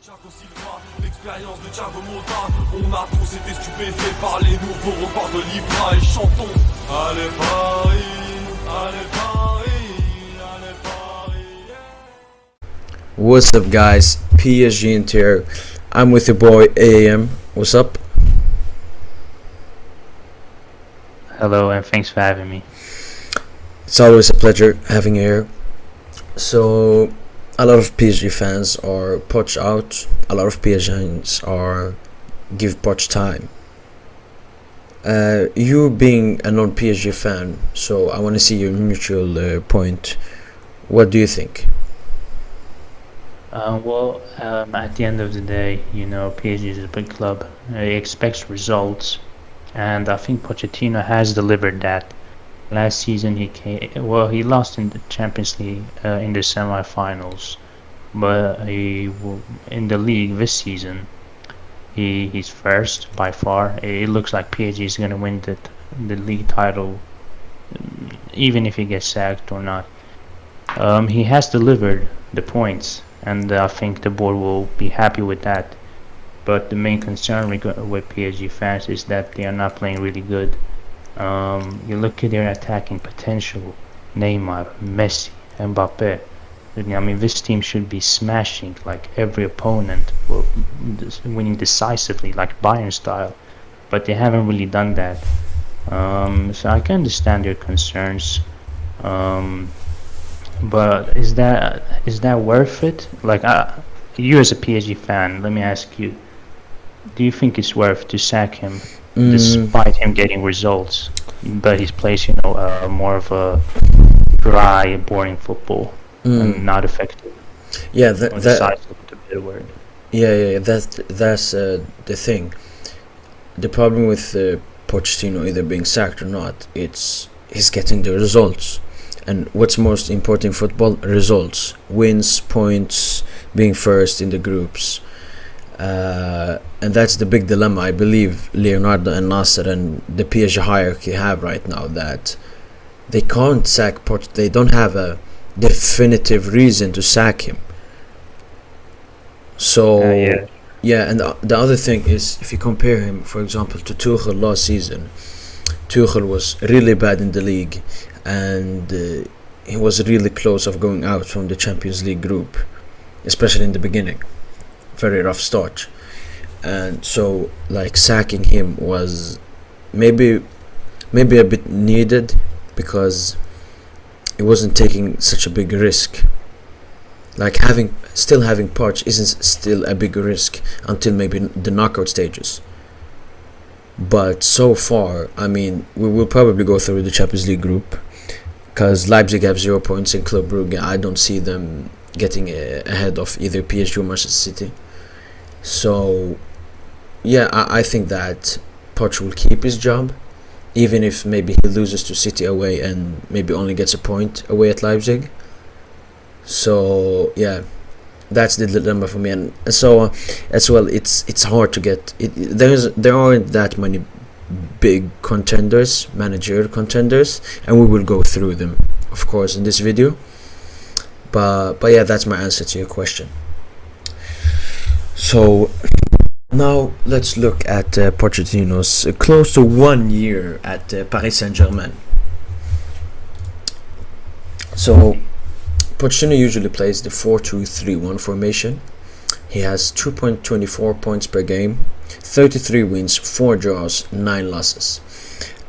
L'expérience de Thiago Motta, on a tous été stupéfaits par les nouveaux records de Libra et chantons. Allez Paris, allez Paris, allez Paris. What's up guys, PSGINT here. I'm with your boy AM. What's up? Hello and thanks for having me. It's always a pleasure having you here. So, a lot of PSG fans are Poch out. A lot of PSGians are give Poch time. You being a non-PSG fan, so I want to see your neutral point. What do you think? At the end of the day, PSG is a big club. It expects results, and I think Pochettino has delivered that. Last season he lost in the Champions League in the semi-finals, but in the league this season he's first by far. It looks like PSG is going to win the league title, even if he gets sacked or not. He has delivered the points, and I think the board will be happy with that. But the main concern with PSG fans is that they are not playing really good. You look at their attacking potential: Neymar, Messi, Mbappe. I mean, this team should be smashing like every opponent, or winning decisively like Bayern style, but they haven't really done that. So I can understand your concerns, but is that worth it? Like, you as a PSG fan, let me ask you: do you think it's worth to sack him? Despite him getting results, but he's plays, more of a dry, boring football and not effective. Yeah, Or decisive, to be the word. Yeah. That's the thing. The problem with Pochettino either being sacked or not, he's getting the results. And what's most important in football? Results, wins, points, being first in the groups. And that's the big dilemma I believe Leonardo and Nasser and the PSG hierarchy have right now, that they can't sack Poch. They don't have a definitive reason to sack him. So yeah, and the other thing is, if you compare him, for example, to Tuchel last season, Tuchel was really bad in the league, and he was really close of going out from the Champions League group, especially in the beginning. Very rough start, and so like sacking him was maybe a bit needed, because it wasn't taking such a big risk. Like having Poch isn't still a big risk until maybe the knockout stages. But so far, I mean, we will probably go through the Champions League group, because Leipzig have 0 points in Club Brugge. I don't see them getting ahead of either PSG or Manchester City. So yeah, I think that Poch will keep his job, even if maybe he loses to City away and maybe only gets a point away at Leipzig. So yeah, that's the dilemma for me. And so as well, it's hard to get it. There aren't that many big contenders, managerial contenders, and we will go through them, of course, in this video. But yeah, that's my answer to your question. So now let's look at Pochettino's close to 1 year at Paris Saint-Germain. So Pochettino usually plays the 4-2-3-1 formation. He has 2.24 points per game, 33 wins, 4 draws, 9 losses.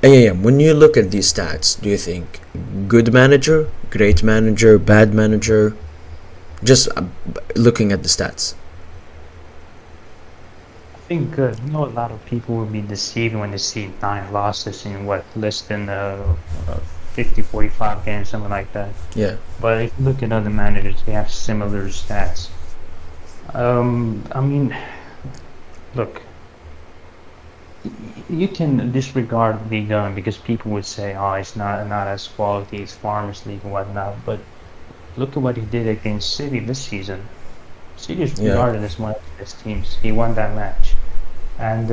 AAM, when you look at these stats, do you think good manager, great manager, bad manager? Just looking at the stats. I think a lot of people will be deceived when they see 9 losses in less than 50-45 games, something like that. Yeah. But if you look at other managers, they have similar stats. I mean, look, you can disregard Ligue 1 because people would say, "Oh, it's not as quality as Farmers League and whatnot." But look at what he did against City this season. City is regarded as one of the best teams. He won that match, and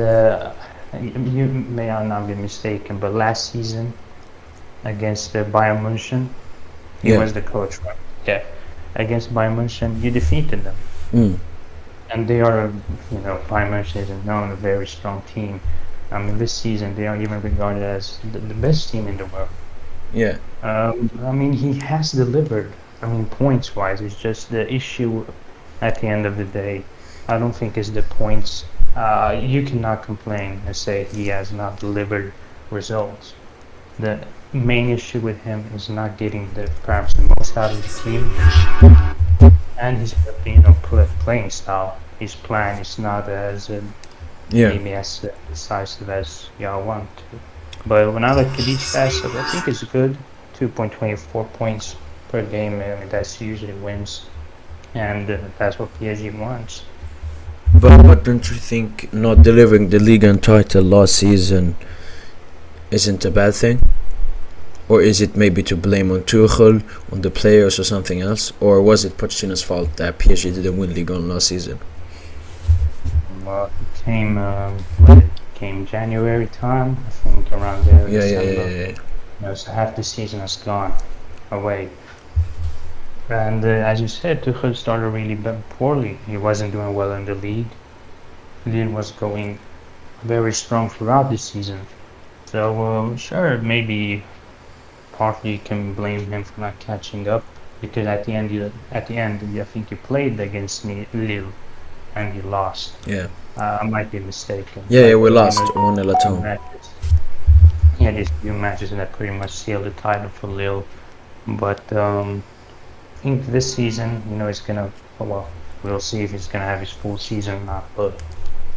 you may not be mistaken, but last season against Bayern München, he was the coach, right? Yeah, against Bayern München, you defeated them. and they are, Bayern Munich is known a very strong team. I mean, this season they are even regarded as the best team in the world. Yeah. I mean, he has delivered. I mean, points-wise, it's just the issue at the end of the day. I don't think it's the points. You cannot complain and say he has not delivered results. The main issue with him is not getting perhaps the most out of the team, and his playing style. His plan is not as maybe as decisive as y'all want to. But when I look at each facet, I think it's good. 2.24 points per game. I mean, that's usually wins, and that's what PSG wants. But don't you think not delivering the league and title last season isn't a bad thing? Or is it maybe to blame on Tuchel, on the players or something else? Or was it Pochettino's fault that PSG didn't win League on last season? Well, it came January time, I think around there. Yeah. So half the season has gone away. And as you said, Tuchel started really poorly. He wasn't doing well in the league. Lille was going very strong throughout the season. So sure, maybe partly you can blame him for not catching up, because at the end, I think you played against Lille and you lost. Yeah. I might be mistaken. Yeah, we lost 1-0 at home. Yeah, these few matches that pretty much sealed the title for Lille. But I think this season, it's gonna. Well, we'll see if he's gonna have his full season or not. But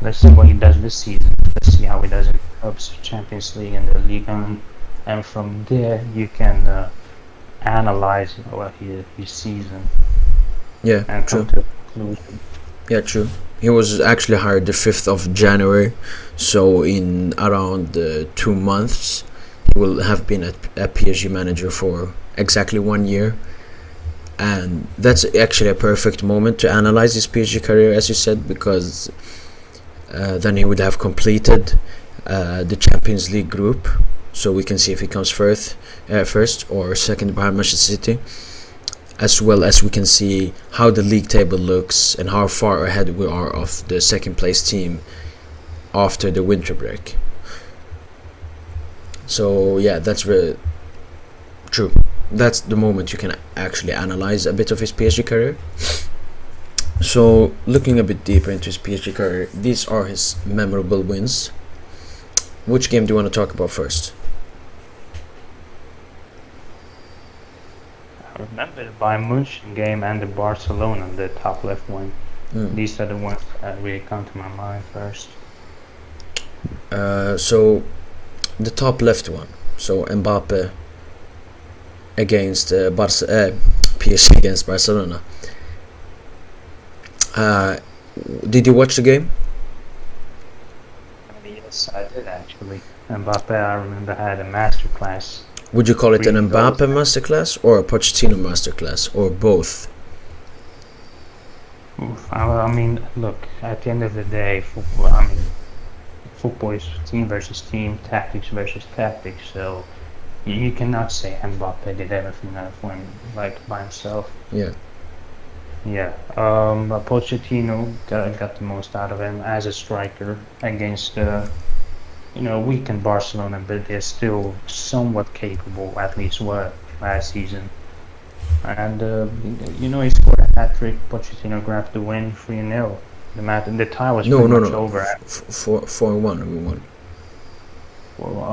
let's see what he does this season. Let's see how he does in the Champions League and the Ligue 1. And from there, you can analyze his season. Yeah, and true. Come to a conclusion. Yeah, true. He was actually hired the 5th of January, so in around 2 months, he will have been a PSG manager for exactly 1 year. And that's actually a perfect moment to analyze his PSG career, as you said, because then he would have completed the Champions League group. So we can see if he comes first or second behind Manchester City, as well as we can see how the league table looks and how far ahead we are of the second place team after the winter break. So yeah, that's very true. That's the moment you can actually analyze a bit of his PSG career. So looking a bit deeper into his PSG career, these are his memorable wins. Which game do you want to talk about first? I remember the Bayern Munich game and the Barcelona, the top left one. These are the ones that really come to my mind first. So the top left one. So Mbappe against PSG against Barcelona. Did you watch the game? Yes, I did actually. Mbappe, I remember, had a masterclass. Would you call it an Mbappe masterclass or a Pochettino masterclass, or both? I mean, look, at the end of the day, football is team versus team, tactics versus tactics. So you cannot say Mbappe did everything for him, like by himself. Yeah. Yeah. But Pochettino got the most out of him as a striker against weakened Barcelona, but they're still somewhat capable, at least were last season. And he scored a hat-trick. Pochettino grabbed the win, 3-0. The tie was pretty much over. 4-1 we won.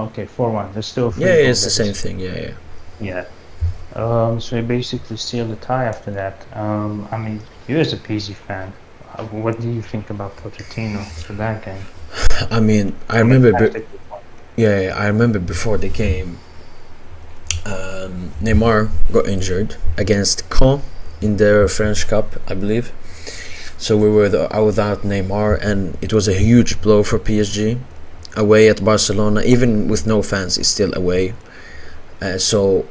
Okay, 4-1. There's still 3 Yeah, it's the same thing. Yeah. So he basically sealed the tie after that. I mean, you as a PSG fan, what do you think about Pochettino for that game? I mean, I remember before the game, Neymar got injured against Conte in the French Cup, I believe. So we were without Neymar, and it was a huge blow for PSG. Away at Barcelona, even with no fans, it's still away. So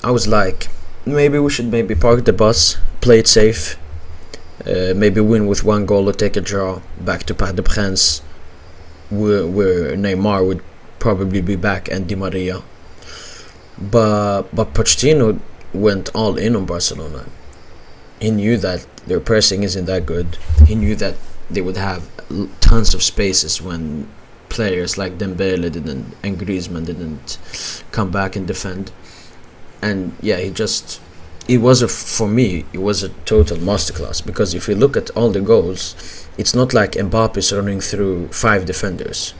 I was like, maybe we should park the bus, play it safe, maybe win with 1 goal or take a draw back to Parc des Princes, where Neymar would probably be back, and Di Maria. But Pochettino went all in on Barcelona. He knew that their pressing isn't that good. He knew that they would have tons of spaces when players like Dembele didn't and Griezmann didn't come back and defend. And yeah, for me it was a total masterclass, because if you look at all the goals, it's not like Mbappe's running through 5 defenders.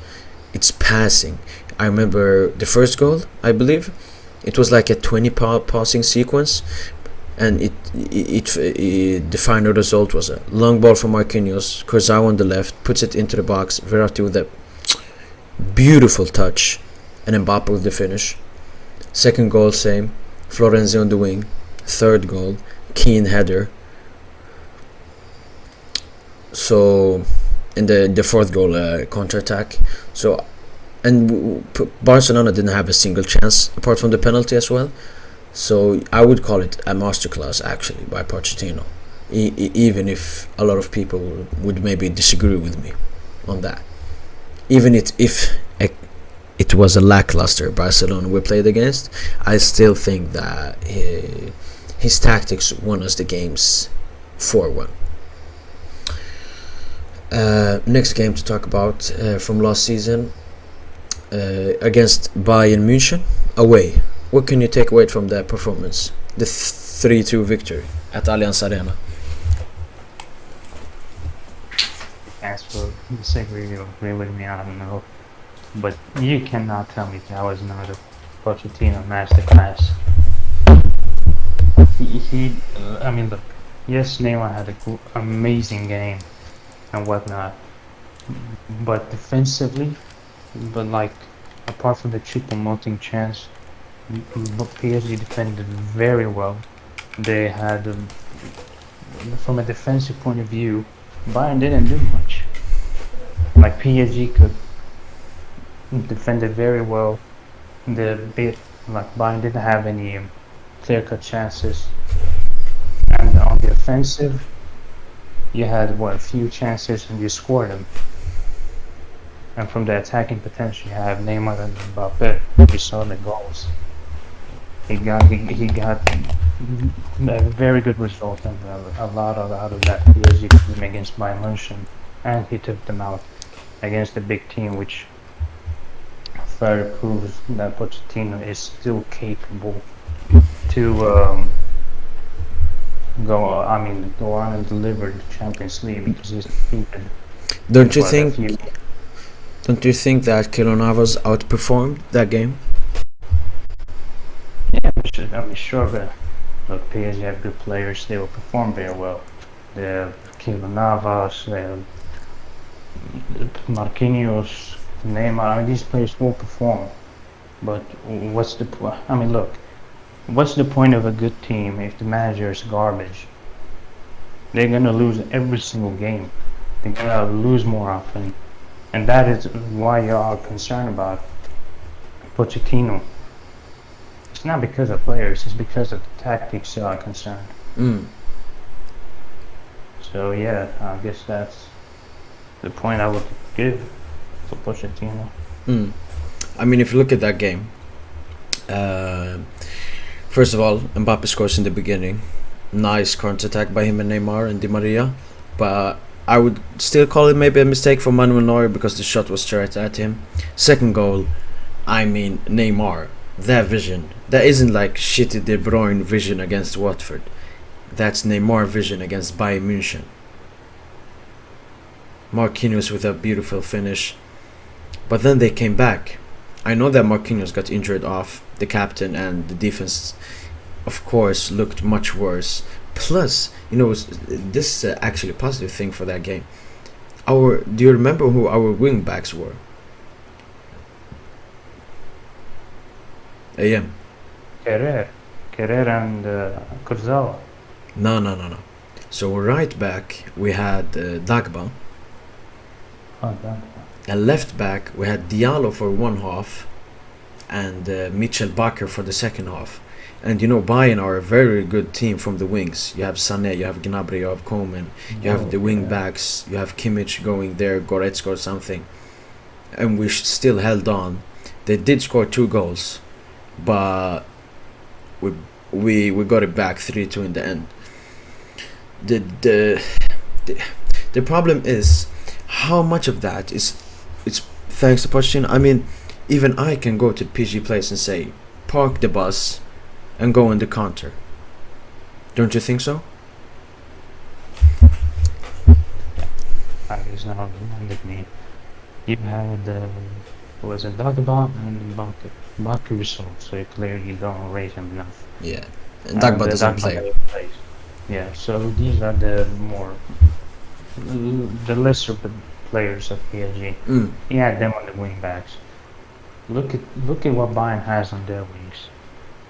It's passing. I remember the first goal, I believe it was like a 20 passing sequence, and the final result was a long ball from Marquinhos, Kurzawa on the left puts it into the box, Verratti with a beautiful touch, and Mbappe with the finish. Second goal, same, Florenzi on the wing. Third goal, keen header. So in the fourth goal, counter-attack. So, and Barcelona didn't have a single chance apart from the penalty as well. So I would call it a masterclass actually by Parchedino, even if a lot of people would maybe disagree with me on that. Even if it was a lackluster Barcelona we played against, I still think that his tactics won us the games 4-1. Next game to talk about from last season, against Bayern München away. What can you take away from that performance? The 3-2 victory at Allianz Arena. As for disagree or agree with me, I don't know. But you cannot tell me that was not a Pochettino masterclass. I mean, look, yes, Neymar had an amazing game and whatnot, but defensively, like, apart from the triple-moting chance, PSG defended very well. They had, from a defensive point of view, Bayern didn't do much. Like, PSG could defend it very well. Bayern didn't have any clear-cut chances. And on the offensive, you had a few chances and you scored them. And from the attacking potential, you have Neymar and Mbappe. You saw the goals. He got a very good result and a lot out of that PSG team against Bayern München, and he took them out against a big team, which further proves that Pochettino is still capable to go on and deliver the Champions League, because he's defeated. Don't you think that Keylor Navas outperformed that game? Yeah, sure, but look, PSG have good players. They will perform very well. The Keylor Navas, Marquinhos, Neymar. These players will perform. But what's the point? What's the point of a good team if the manager is garbage? They're gonna lose every single game. They're gonna lose more often, and that is why you are concerned about Pochettino. It's not because of players, it's because of the tactics you are concerned. So yeah, I guess that's the point I would give for Pochettino. I mean, if you look at that game, first of all, Mbappe scores in the beginning. Nice counter-attack by him and Neymar and Di Maria. But I would still call it maybe a mistake for Manuel Neuer, because the shot was straight at him. Second goal, Neymar. That vision. That isn't like shitty De Bruyne vision against Watford. That's Neymar vision against Bayern München. Marquinhos with a beautiful finish. But then they came back. I know that Marquinhos got injured off, the captain, and the defense, of course, looked much worse. Plus, this is actually a positive thing for that game. Do you remember who our wingbacks were? AM. Kerrer and Kurzawa. No. So right back we had Dagba. A left back we had Diallo for one half, and Mitchell Bakker for the second half. And Bayern are a very good team from the wings. You have Sané, you have Gnabry, you have Koeman, you have the wingbacks, you have Kimmich going there, Goretzka or something. And we still held on. They did score 2 goals, but we got it back 3-2 in the end. The problem is how much of that is it's thanks to Pochettino. I mean, even I can go to PG Place and say, park the bus and go on the counter. Don't you think so? It's not reminded me. You had was it Dagba and Baku results, so you clearly don't rate him enough. Yeah. And Dagba doesn't play. never plays. Yeah, so these are the lesser players of PSG. He had them on the wingbacks. Look at what Bayern has on their wings.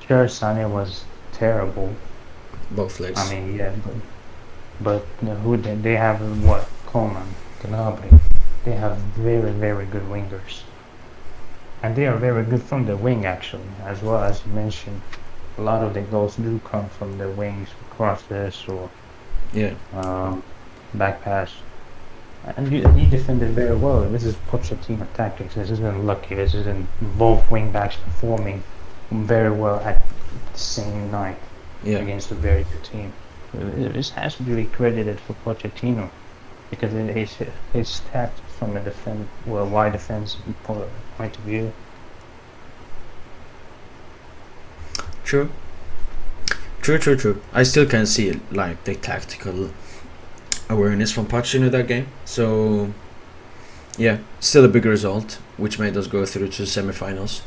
Sure, Sané was terrible. Both legs. I mean, yeah, but who they have what? Coman, Gnabry. They have very, very good wingers. And they are very good from the wing, actually, as well. As you mentioned, a lot of the goals do come from the wings, crosses or back pass. And he defended very well. This is Pochettino tactics. This isn't lucky. This isn't both wing backs performing very well at the same night against a very good team. This has to be credited for Pochettino, because his tactics from a wide defense point of view. True. I still can see like the tactical awareness from Pochettino that game. So yeah, still a big result, which made us go through to semi-finals.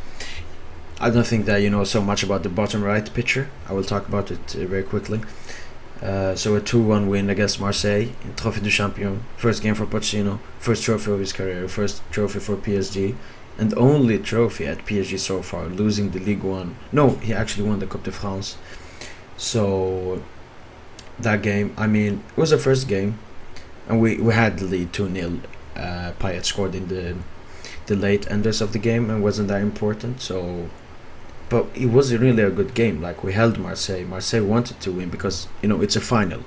I don't think that you know so much about the bottom right picture. I will talk about it very quickly. So a 2-1 win against Marseille in Trophée du Champion. First game for Pochettino, first trophy of his career, first trophy for PSG, and only trophy at PSG so far, losing the Ligue 1. No, he actually won the Coupe de France. So that game, I mean, it was the first game, and we had the lead 2-0. Payet scored in the late enders of the game and wasn't that important. So, but it was really a good game. Like, we held Marseille. Marseille wanted to win because, you know, it's a final.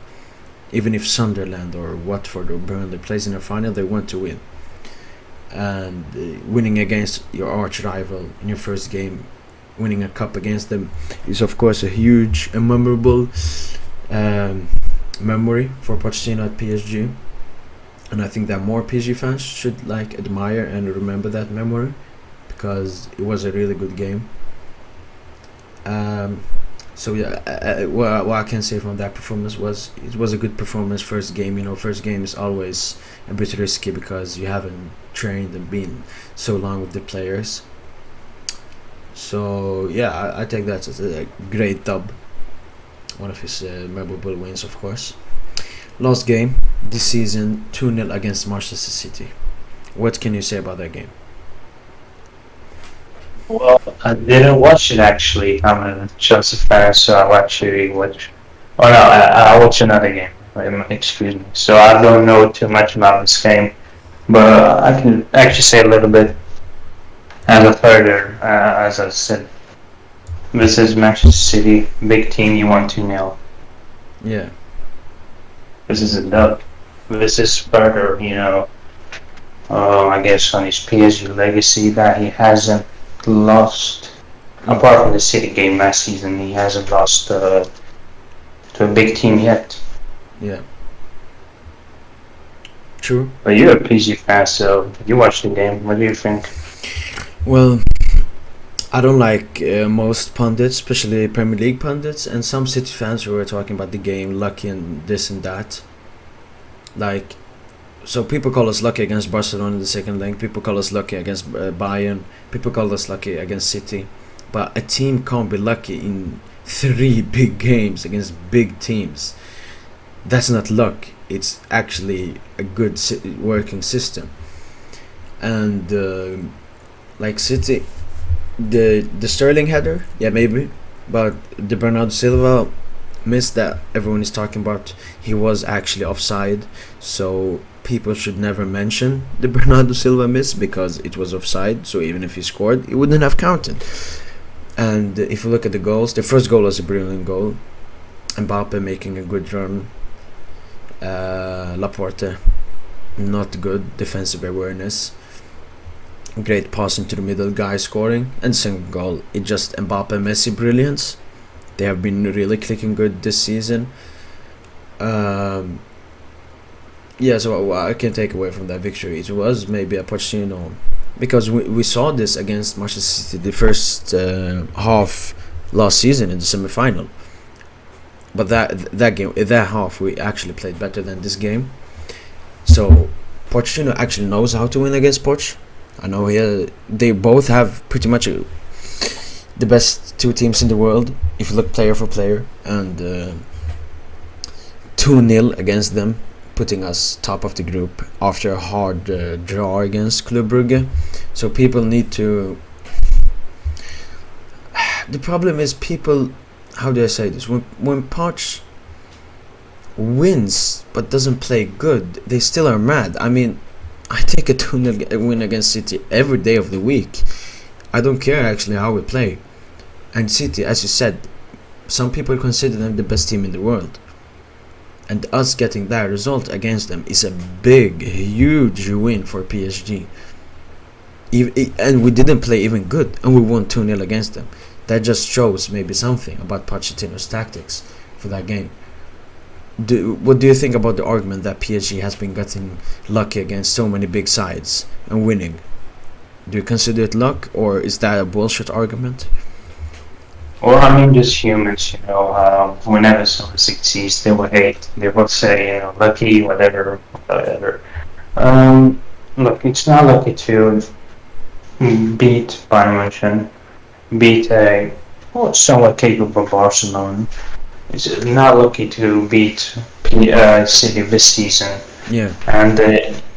Even if Sunderland or Watford or Burnley plays in a final, they want to win. And winning against your arch rival in your first game, winning a cup against them, is of course a huge and memorable memory for Pochettino at PSG. And I think that more PSG fans should like admire and remember that memory, because it was a really good game. So yeah, what I can say from that performance was it was a good performance. First game, you know, first game is always a bit risky because you haven't trained and been so long with the players. So yeah, I take that as a great dub. One of his memorable wins, of course. Last game this season, 2-0 against Manchester City. What can you say about that game? Well, I didn't watch it actually. I'm a Chelsea fan, so I actually watch. Oh no, I watched another game. Excuse me. So I don't know too much about this game, but I can actually say a little bit. As a further, as I said, this is Manchester City, big team. You won 2-0. Yeah. This is a dub. This is further, you know. I guess on his PSG legacy that he hasn't lost, apart from the City game last season, he hasn't lost to a big team yet. Yeah. True. But you're a PSG fan, so you watched the game. What do you think? Well, I don't like most pundits, especially Premier League pundits, and some City fans who were talking about the game, lucky and this and that. Like, so people call us lucky against Barcelona in the second leg, people call us lucky against Bayern, people call us lucky against City. But a team can't be lucky in 3 big games against big teams. That's not luck, it's actually a good working system. And like City, the Sterling header, yeah, maybe, but the Bernardo Silva miss that everyone is talking about, he was actually offside, so people should never mention the Bernardo Silva miss because it was offside, so even if he scored, it wouldn't have counted. And if you look at the goals, the first goal was a brilliant goal, Mbappe making a good run, Laporte not good defensive awareness, great pass into the middle, guy scoring, and second goal, it just Mbappe Messi brilliance. They have been really clicking good this season. Yeah, so what I can take away from that victory, it was maybe a Pochettino, because we saw this against Manchester City the first half last season in the semi-final. But that game, that half, we actually played better than this game. So Pochettino actually knows how to win against Poch. I know they both have pretty much the best two teams in the world if you look player for player, and 2-0 against them, putting us top of the group after a hard draw against Club Brugge. So people need to. The problem is people. How do I say this? When Poch wins but doesn't play good, they still are mad. I mean, I take a 2-0 win against City every day of the week. I don't care actually how we play. And City, as you said, some people consider them the best team in the world. And us getting that result against them is a big, huge win for PSG. And we didn't play even good, and we won 2-0 against them. That just shows maybe something about Pochettino's tactics for that game. What do you think about the argument that PSG has been getting lucky against so many big sides and winning? Do you consider it luck, or is that a bullshit argument? Well, I mean, just humans, whenever someone succeeds, they will hate. They will say, lucky, whatever. Look, it's not lucky to beat Bayern München, beat a somewhat capable Barcelona. It's not lucky to beat City this season. Yeah. And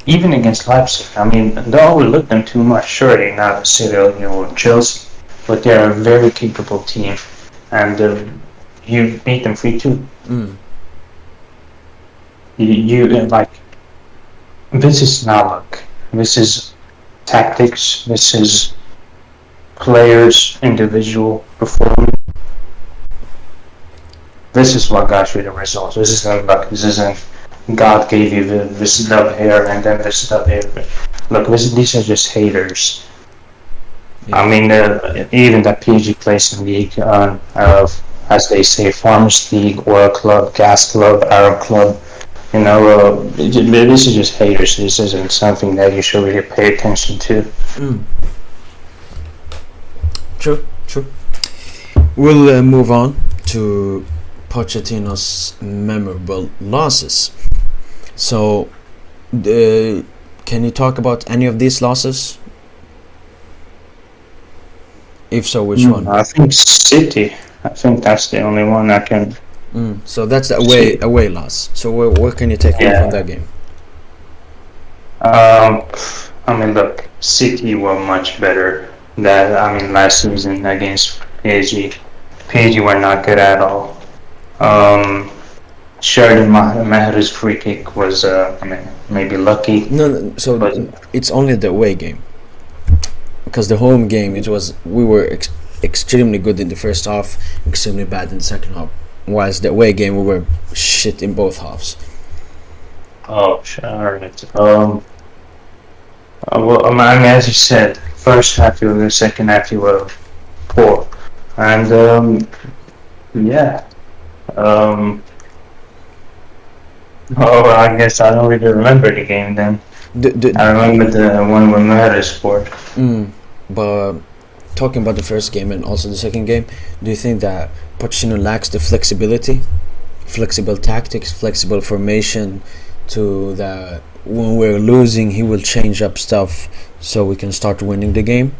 even against Leipzig, I mean, don't overlook them too much. Sure, they're not City or Chelsea, but they're a very capable team, and you beat them 3-2. You like, this is not luck. This is tactics. This is players' individual performance. This is what got you the results. This isn't luck. This isn't God gave you this dub here and then this dub here. Look, these are just haters. Yeah. I mean, even that PSG plays in league, as they say, Farmers League, Oil Club, Gas Club, Arab Club. This is just haters. This isn't something that you should really pay attention to. True. We'll move on to Pochettino's memorable losses. So, can you talk about any of these losses? If so, which one? I think City. I think that's the only one I can. So that's the away loss. So what can you take away from that game? I mean, look, City were much better than last season against PSG. PSG were not good at all. Sheridan Mahrez's free kick was, maybe lucky. No, so it's only the away game. Because the home game, we were extremely good in the first half, extremely bad in the second half. Whilst the away game, we were shit in both halves. Oh, sure. As you said, first half you were good, second half you were poor. And, I guess I don't really remember the game then. I remember the one when Mahrez scored. But talking about the first game and also the second game, do you think that Pochettino lacks the flexibility, flexible tactics, flexible formation, to that when we're losing he will change up stuff so we can start winning the game?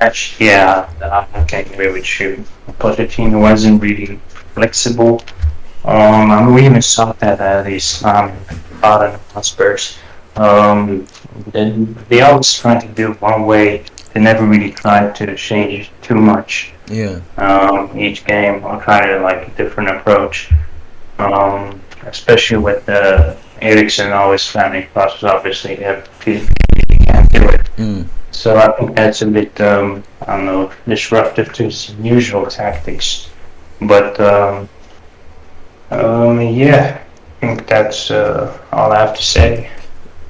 Actually, yeah, I can agree with you. Pochettino wasn't really flexible. We even saw that at these Tottenham Hotspurs. They always tried to do it one way. They never really tried to change too much. Yeah. Each game, or try to like a different approach. Especially with Eriksen always family process. Obviously, he can't do it. So I think that's a bit, disruptive to his usual tactics. But I think that's all I have to say.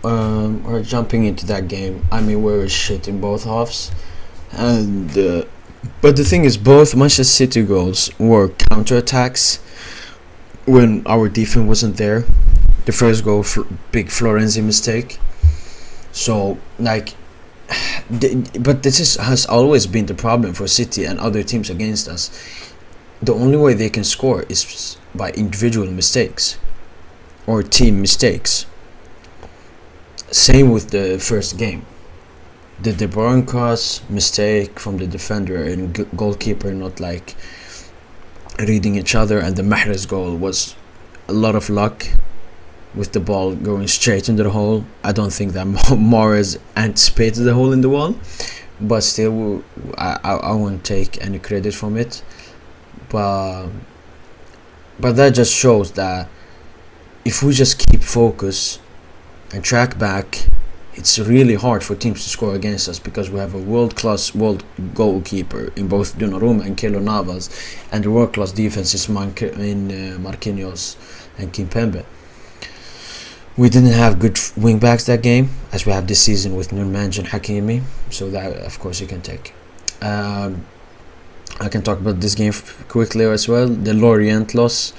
We're jumping into that game. I mean, we were shit in both halves, and but the thing is, both Manchester City goals were counterattacks. when our defense wasn't there. The first goal, big Florenzi mistake. So like, but has always been the problem for City and other teams against us. The only way they can score is by individual mistakes or team mistakes. Same with the first game. The De Bruyne cross mistake from the defender and goalkeeper not like reading each other, and the Mahrez goal was a lot of luck with the ball going straight into the hole. I don't think that Mahrez anticipated the hole in the wall, but still I won't take any credit from it. But that just shows that if we just keep focus and track back, it's really hard for teams to score against us, because we have a world goalkeeper in both Donnarumma and Keylor Navas, and the world-class defense is in Marquinhos and Kimpembe. We didn't have good wingbacks that game, as we have this season with Nurmanj and Hakimi, so that of course you can take. I can talk about this game quickly as well. The Lorient loss.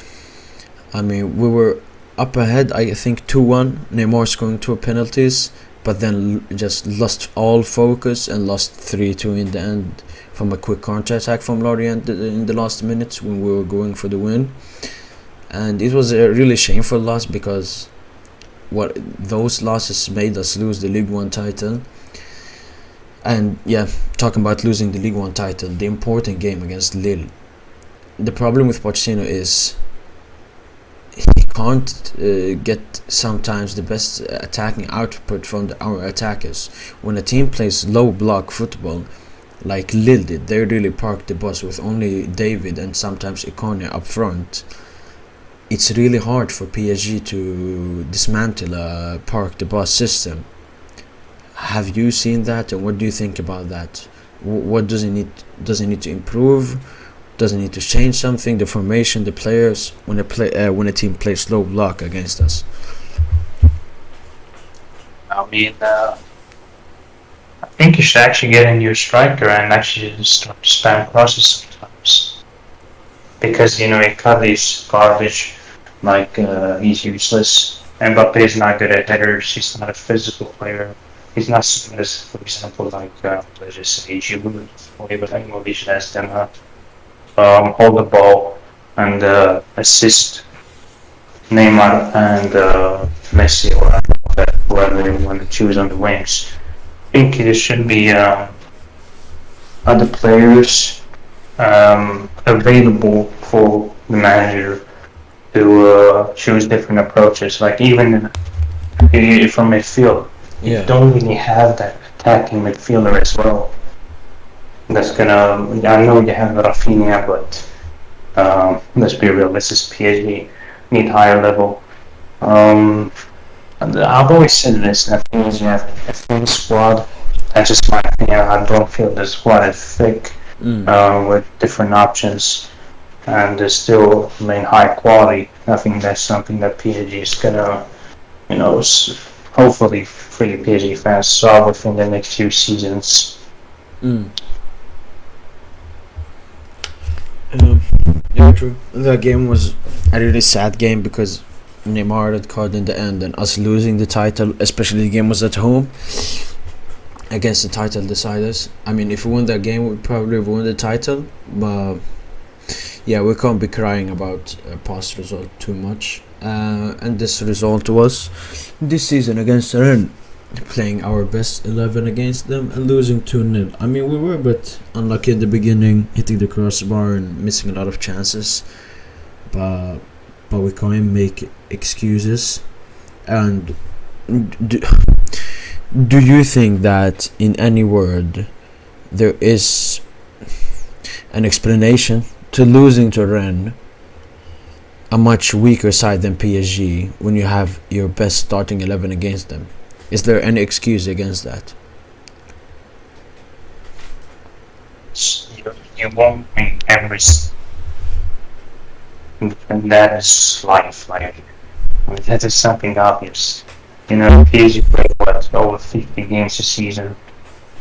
I mean, we were up ahead, I think 2-1, Neymar scoring 2 penalties, but then just lost all focus and lost 3-2 in the end from a quick counter attack from Lorient in the last minutes when we were going for the win. And it was a really shameful loss, because what those losses made us lose the League 1 title. And yeah, talking about losing the League 1 title, the important game against Lille. The problem with Pochettino is he can't get sometimes the best attacking output from our attackers. When a team plays low block football, like Lille did, they really parked the bus with only David and sometimes Ikone up front. It's really hard for PSG to dismantle a park the bus system. Have you seen that, and what do you think about that? What does it need? Does it need to improve? Does it need to change something? The formation, the players, when a team plays low block against us. I mean, I think you should actually get a new striker and actually just start to spam crosses sometimes. Because, you know, Icardi is garbage, like he's useless. Mbappe is not good at headers, he's not a physical player. He's not as, for example, like, let's just say, Giroud or Ibrahimovic has them hold the ball and assist Neymar and Messi, or whoever you want to choose on the wings. I think there should be other players available for the manager to choose different approaches. Like even from midfield, you don't really have that attacking midfielder as well. That's gonna. I know you have Rafinha, but let's be real. This is PSG. Need higher level. And I've always said this. I think you have a thin squad. That's just my opinion. I don't feel the squad is thick with different options, and they still remain high quality. I think that's something that PSG is gonna, you know, hopefully for the PSG fans solve within the next few seasons. Yeah, true. The game was a really sad game because Neymar red card in the end, and us losing the title, especially the game was at home against the title deciders. I mean, if we won that game, we probably won the title, but yeah, we can't be crying about a past result too much. And this result was this season against Rennes, playing our best 11 against them and losing 2-0. I mean, we were a bit unlucky at the beginning, hitting the crossbar and missing a lot of chances, but we can't make excuses. And do you think that in any word there is an explanation to losing to Rennes, a much weaker side than PSG, when you have your best starting 11 against them? Is there any excuse against that? You won't win every, and that is life. Like, I mean, that is something obvious. You know, PSG play over 50 games a season.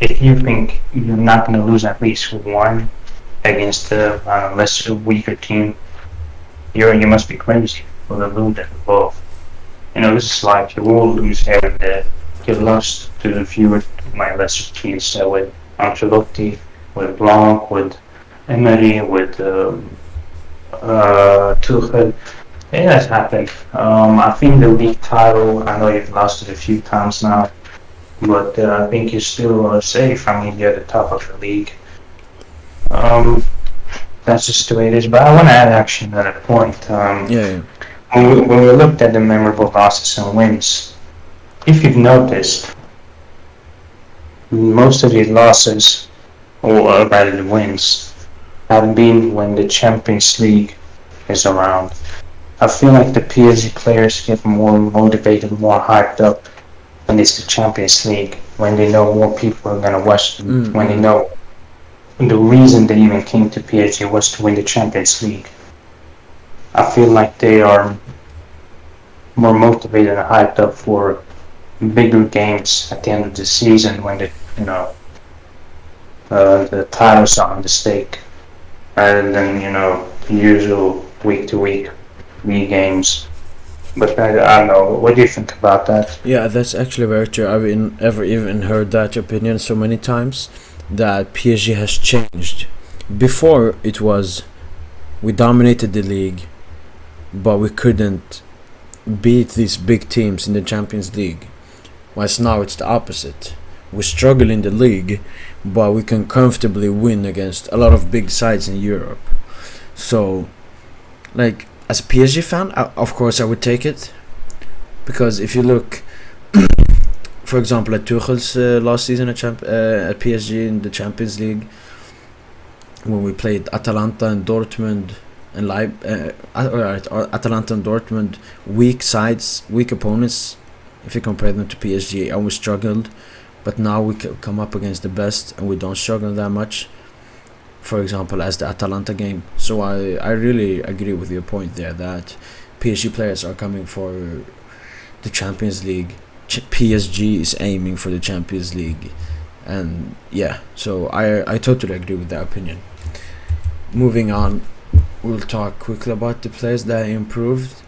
If you think you're not going to lose at least one against a lesser, weaker team, You must be crazy for the loot and above. You know, this is like you will lose here and there. You lost to the fewer, my lesser teams with Ancelotti, with Blanc, with Emery, with Tuchel. It has happened. I think the league title, I know you've lost it a few times now, but I think you're still safe. I mean, you're at the top of the league. That's just the way it is. But I want to add actually another point. Yeah. When we looked at the memorable losses and wins, if you've noticed, most of these losses, or rather the wins, have been when the Champions League is around. I feel like the PSG players get more motivated, more hyped up when it's the Champions League, when they know more people are going to watch them, when they know the reason they even came to PSG was to win the Champions League. I feel like they are more motivated and hyped up for bigger games at the end of the season when the titles are on the stake, rather than the usual week to week league games. But I don't know. What do you think about that? Yeah, that's actually very true. I've ever even heard that opinion so many times, that PSG has changed. Before it was, we dominated the league, but we couldn't beat these big teams in the Champions League. Whilst now it's the opposite. We struggle in the league, but we can comfortably win against a lot of big sides in Europe. So, like, as a PSG fan, of course I would take it, because if you look, for example, at Tuchel's last season at PSG in the Champions League, when we played Atalanta and Dortmund and Atalanta and Dortmund, weak sides, weak opponents, if you compare them to PSG, and we struggled. But now we come up against the best and we don't struggle that much. For example, as the Atalanta game. So I really agree with your point there, that PSG players are coming for the Champions League. PSG is aiming for the Champions League. And yeah, so I totally agree with that opinion. Moving on, we'll talk quickly about the players that improved.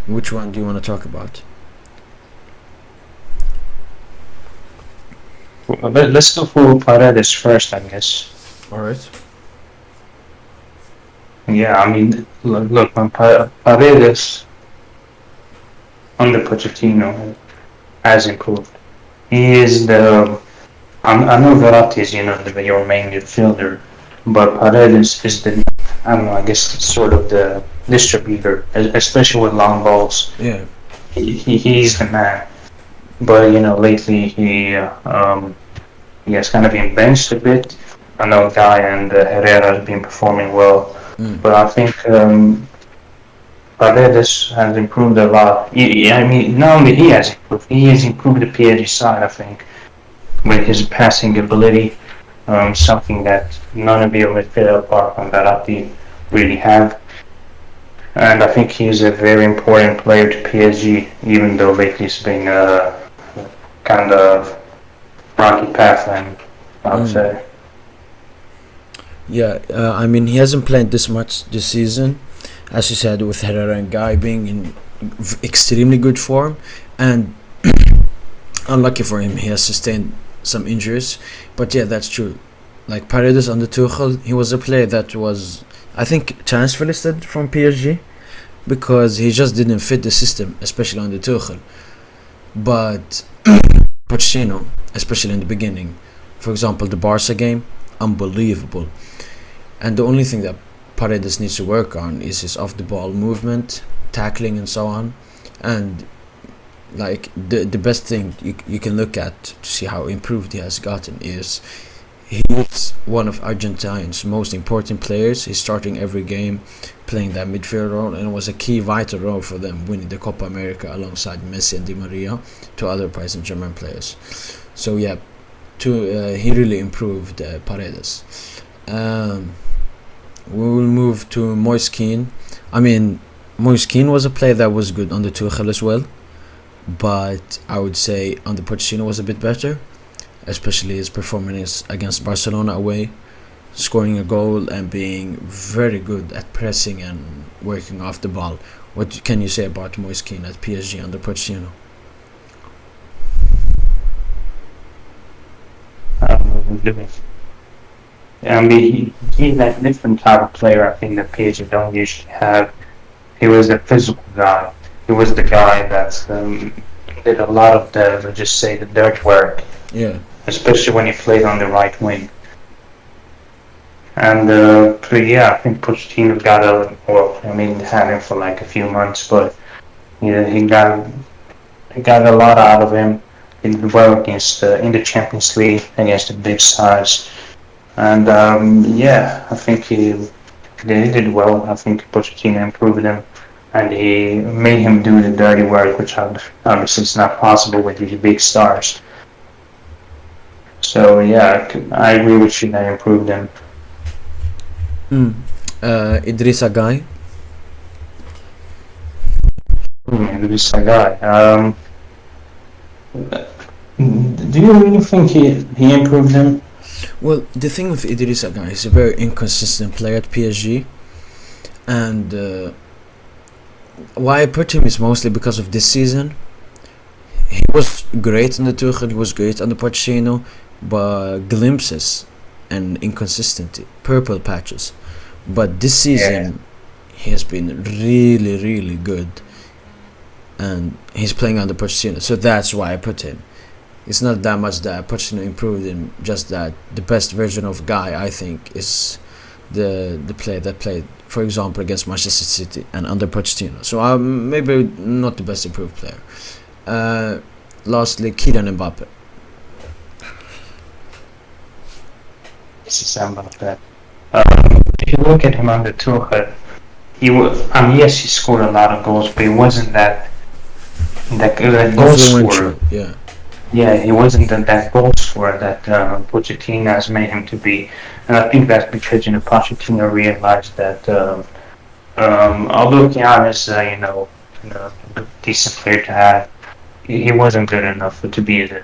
Which one do you want to talk about? Let's go for Paredes first, I guess. Alright. Yeah, I mean, look, when Paredes under Pochettino has improved. He is I know Verratti is, your main midfielder, but Paredes is I guess sort of the distributor, especially with long balls. Yeah. He's the man. But lately he has kind of been benched a bit. I know Guy and Herrera have been performing well, but I think Paredes has improved a lot. I mean, not only he has improved the PSG side, I think, with his passing ability, something that none of the midfield apart from Verratti really have. And I think he's a very important player to PSG, even though lately he's been kind of rocky path, I would say. Yeah, I mean, he hasn't played this much this season, as you said, with Herrera and Guy being in extremely good form, and unlucky for him, he has sustained some injuries. But yeah, that's true. Like Paredes under Tuchel, he was a player that was, I think, transfer listed from PSG, because he just didn't fit the system, especially under Tuchel. But Pochettino, especially in the beginning, for example, the Barca game, unbelievable. And the only thing that Paredes needs to work on is his off-the-ball movement, tackling, and so on. And like the best thing you can look at to see how improved he has gotten is he's one of Argentina's most important players. He's starting every game, playing that midfield role, and was a key vital role for them winning the Copa America alongside Messi and Di Maria, to other Paris Saint-Germain players. So yeah, he really improved Paredes. We will move to Moise Kean. I mean, Moise Kean was a player that was good under Tuchel as well, but I would say under Pochettino was a bit better, especially his performance against Barcelona away. scoring a goal and being very good at pressing and working off the ball. What can you say about Moise Kean at PSG under Pochettino? I mean, he's that different type of player. I think that PSG don't usually have. He was a physical guy. He was the guy that did a lot of the, let's just say, the dirt work. Yeah. Especially when he played on the right wing. And I think Pochettino had him for like a few months, but he got a lot out of him. He did well against in the Champions League against the big sides, and I think he did well. I think Pochettino improved him, and he made him do the dirty work, which obviously is not possible with these big stars. So I agree with you that improved him. Idrissa Gueye. Idrissa Gueye. Do you really think he improved him? Well, the thing with Idrissa Gueye, he's a very inconsistent player at PSG, and why I put him is mostly because of this season. He was great under Tuchel, he was great under Parchedino, but glimpses and inconsistency, purple patches. But this season, he has been really, really good, and he's playing under Pochettino, so that's why I put him. It's not that much that Pochettino improved him, just that the best version of Guy, I think, is the player that played, for example, against Manchester City and under Pochettino. So maybe not the best improved player. Lastly, Kylian Mbappe. This is Mbappe. If you look at him under Tuchel, yes, he scored a lot of goals, but he wasn't that goal scorer. Yeah, he wasn't that goal scorer that Pochettino has made him to be, and I think that's because Pochettino realized that although Kylian is a decent player to have, he wasn't good enough to be the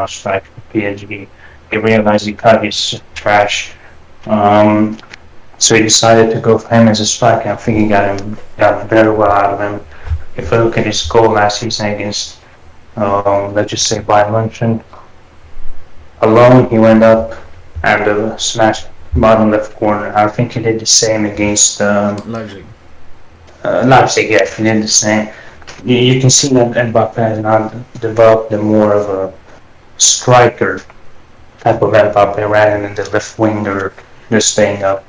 striker for PSG. He realized he cut his trash. So he decided to go for him as a striker. I think he got very well out of him. If you look at his goal last season against, let's just say Bayern München, alone he went up and smashed bottom left corner. I think he did the same against Leipzig. Leipzig, yeah, he did the same. You can see that Mbappe has now developed more of a striker type of Mbappe rather than the left winger just staying up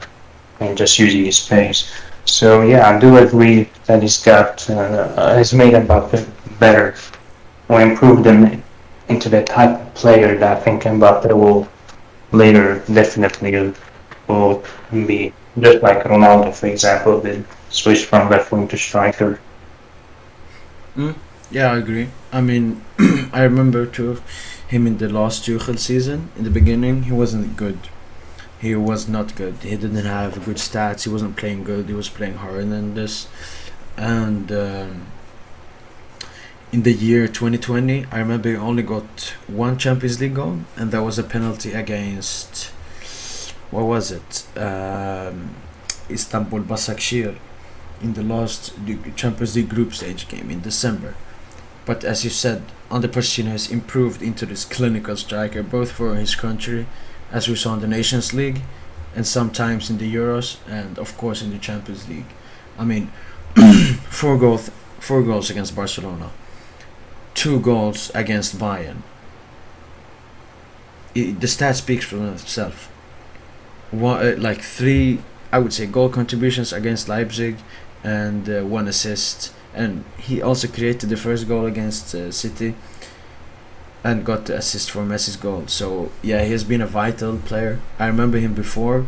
and just using his pace. So I do agree that has made Mbappe better or improved him into the type of player that I think Mbappe will later definitely will be, just like Ronaldo, for example, did switch from left wing to striker. Yeah, I agree. I mean, I remember too him in the last Tuchel season. In the beginning, he wasn't good. He was not good. He didn't have good stats. He wasn't playing good. He was playing harder than this. And in the year 2020, I remember he only got one Champions League goal, and that was a penalty against, what was it? Istanbul Başakşehir in the last Champions League group stage game in December. But as you said, under Pochettino has improved into this clinical striker, both for his country, as we saw in the Nations League, and sometimes in the Euros, and of course in the Champions League. I mean, four goals against Barcelona, 2 goals against Bayern. The stat speaks for itself. 3, I would say, goal contributions against Leipzig, and 1 assist. And he also created the first goal against City, and got the assist for Messi's goal. So he has been a vital player. I remember him before,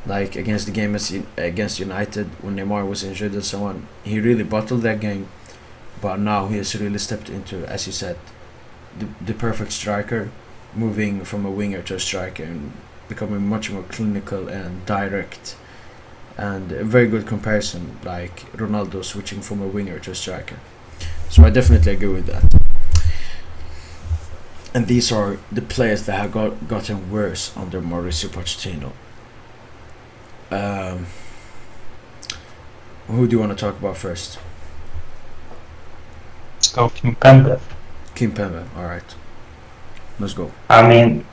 like against the game against United when Neymar was injured and so on. He really bottled that game, but now he has really stepped into, as you said, the perfect striker, moving from a winger to a striker and becoming much more clinical and direct. And a very good comparison, like Ronaldo switching from a winger to a striker. So I definitely agree with that. and these are the players that have gotten worse under Mauricio Pochettino. Who do you want to talk about first? Let's go Kimpembe. Kimpembe, alright. Let's go. I mean,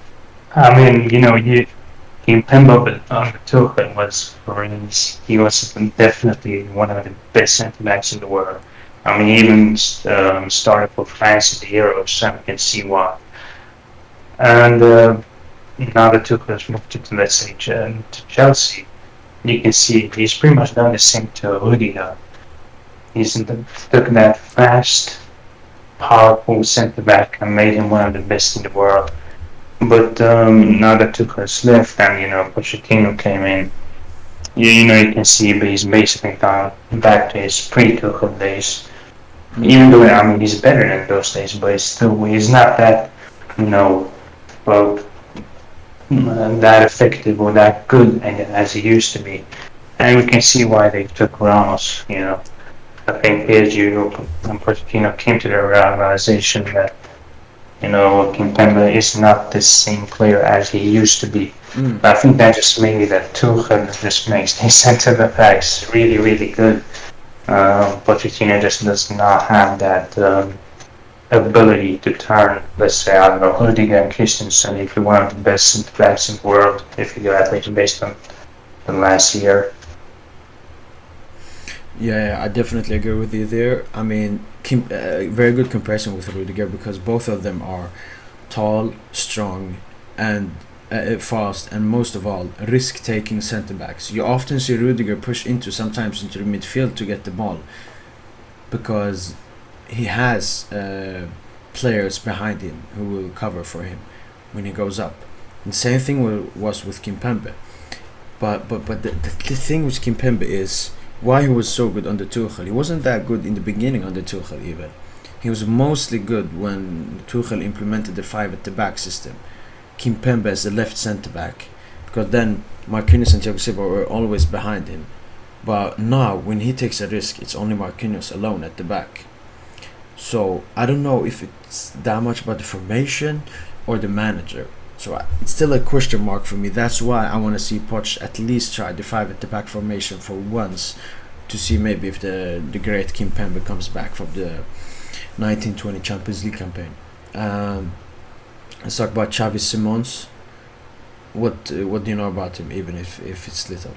Kimpembe on Tuchel was, for instance, he was definitely one of the best centre backs in the world. I mean, he even started for France in the Euros, so you can see why. And now that Tuchel has moved to, let's say, to Chelsea, you can see he's pretty much done the same to Rudiger. He's took that fast, powerful centre back and made him one of the best in the world. But now that Tuchel has left and Pochettino came in, you can see he's basically gone back to his pre-Tuchel days. Even though he's better than those days, but he's not that that effective or that good as he used to be. And we can see why they took Ramos. I think PSG and Parchedino came to the realization that Kimpembe is not the same player as he used to be. But I think that just mainly that Tuchel just makes his centre backs really, really good. Pochettino just does not have that ability to turn, let's say, I don't know, Rudiger and Christensen if you're one of the best centre backs in the world, if you go at least based on the last year. Yeah, I definitely agree with you there. I mean, very good comparison with Rudiger because both of them are tall, strong, and fast, and most of all, risk-taking centre-backs. You often see Rudiger push sometimes into the midfield to get the ball because he has players behind him who will cover for him when he goes up. And same thing was with Kimpembe. But the thing with Kimpembe is why he was so good under Tuchel. He wasn't that good in the beginning under Tuchel even. He was mostly good when Tuchel implemented the 5 at the back system. Kimpembe as the left centre back, because then Marquinhos and Thiago Silva were always behind him. But now when he takes a risk, it's only Marquinhos alone at the back. So I don't know if it's that much about the formation or the manager. So it's still a question mark for me. That's why I want to see Poch at least try the 5 at the back formation for once, to see maybe if the great Kimpembe comes back from the 1920 Champions League campaign. Let's talk about Xavi Simons. What do you know about him, even if it's little?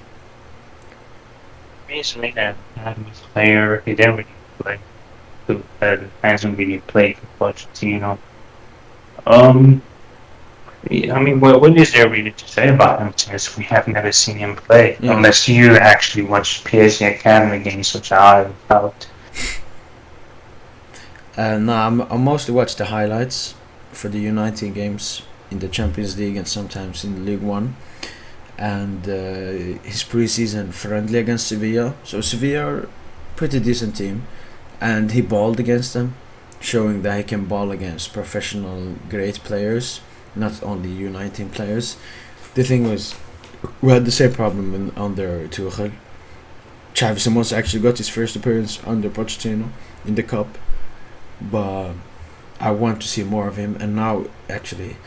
He's really a player. He didn't really play. Hasn't really played for Pochettino. I mean, what is there really to say about him since we have never seen him play? Yeah. Unless you actually watch PSG Academy games, which I doubt. No, I mostly watch the highlights for the U19 games in the Champions League and sometimes in League One. And his pre-season friendly against Sevilla. So Sevilla are a pretty decent team. And he balled against them, showing that he can ball against professional great players, not only U19 players. The thing was, we had the same problem under Tuchel. Xavi Simons actually got his first appearance under Pochettino in the Cup, but I want to see more of him. And now, actually,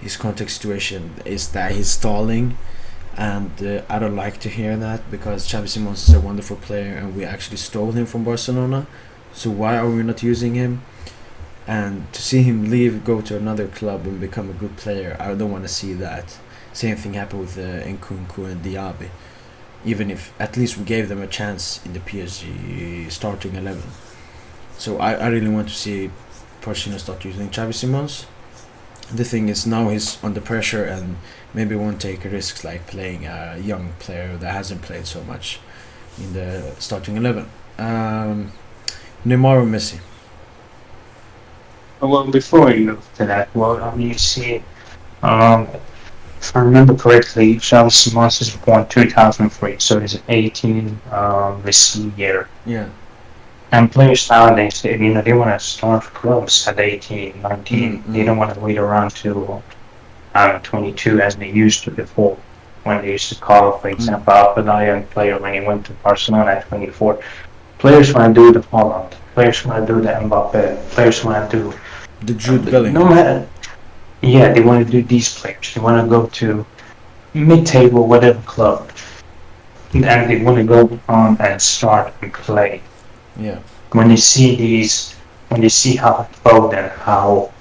his contract situation is that he's stalling, and I don't like to hear that because Xavi Simons is a wonderful player, and we actually stole him from Barcelona. So why are we not using him? And to see him leave, go to another club and become a good player, I don't want to see that. Same thing happened with Nkunku and Diaby. Even if at least we gave them a chance in the PSG starting 11. So I really want to see Parchedino start using Xavi Simons. The thing is, now he's under pressure and maybe won't take risks like playing a young player that hasn't played so much in the starting 11. Neymar or Messi? Well, before we move to that, you see, if I remember correctly, Xavi Simons was born 2003, so he's 18 this year. Yeah. And players nowadays, they want to start for clubs at 18, 19. They don't want to wait around till 22 as they used to before, when they used to call, for example, a young player when he went to Barcelona at 24. Players want to do the Holland. Players want to do the Mbappe. Players want to do the Jude Bellingham. No matter, yeah, they want to do these players. They want to go to mid-table, whatever club, and they want to go on and start and play. Yeah. When they see when they see how Foden, how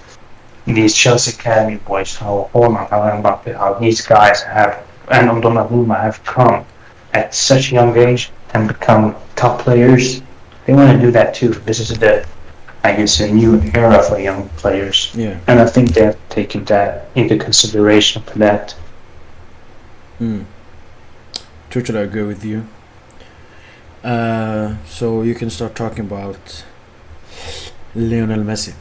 these Chelsea Academy boys, how Holland, how Mbappe, how these guys have, and Donnarumma have come at such a young age and become top players, they want to do that too. This is I guess, a new era for young players. Yeah. And I think they're taking that into consideration for that. Totally agree with you. So you can start talking about Lionel Messi.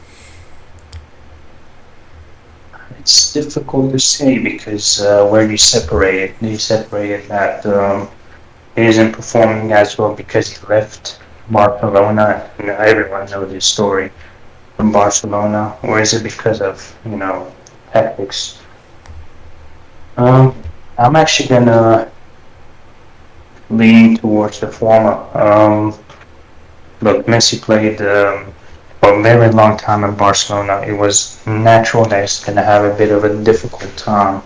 It's difficult to say because where do you separate it? Do you separate it that he isn't performing as well because he left Barcelona? You know, everyone knows his story from Barcelona. Or is it because of, tactics? I'm actually gonna lean towards the former. Look, Messi played for a very long time in Barcelona. It was natural that he's gonna have a bit of a difficult time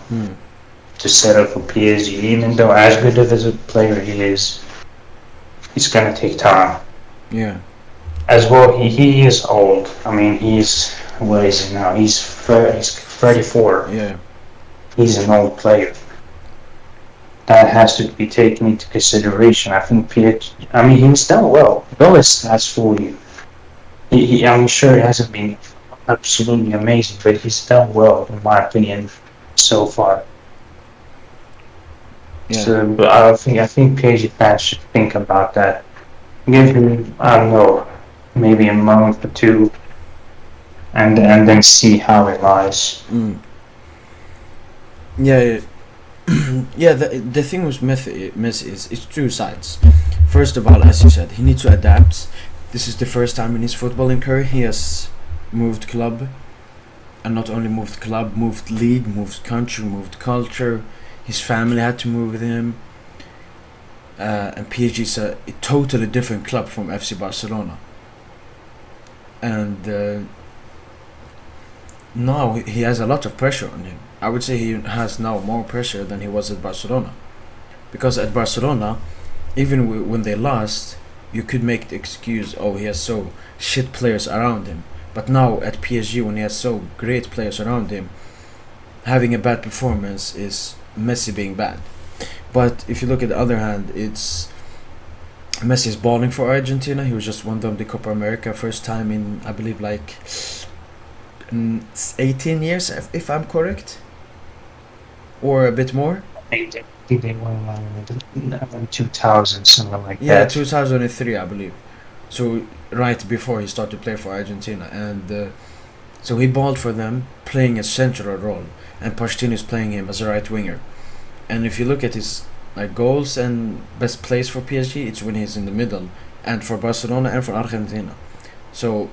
to settle for PSG. Even though as good of a player he is, it's gonna take time. Yeah. As well, he is old. I mean, what is he now? He's 34. Yeah. He's an old player. That has to be taken into consideration. I think he's done well. Though his stats fool you. I'm sure he hasn't been absolutely amazing, but he's done well, in my opinion, so far. Yeah. So, but I think PSG fans should think about that. Give him, I don't know, maybe a month or two, and then see how it lies. Yeah. Yeah, the thing with Messi is it's two sides. First of all, as you said, he needs to adapt. This is the first time in his footballing career he has moved club, and not only moved club, moved league, moved country, moved culture. His family had to move with him. And PSG is a totally different club from FC Barcelona. And now he has a lot of pressure on him. I would say he has now more pressure than he was at Barcelona. Because at Barcelona, even when they lost, you could make the excuse, oh, he has so shit players around him. But now at PSG, when he has so great players around him, having a bad performance is Messi being bad. But if you look at the other hand, it's Messi is balling for Argentina. He was just won them the Copa America first time in, I believe, like 18 years, if I'm correct, or a bit more. I think they won in 2000, something like that. Yeah, 2003, I believe. So right before he started to play for Argentina, and so he balled for them, playing a central role, and Pochettino is playing him as a right winger. And if you look at his goals and best plays for PSG, it's when he's in the middle, and for Barcelona and for Argentina. So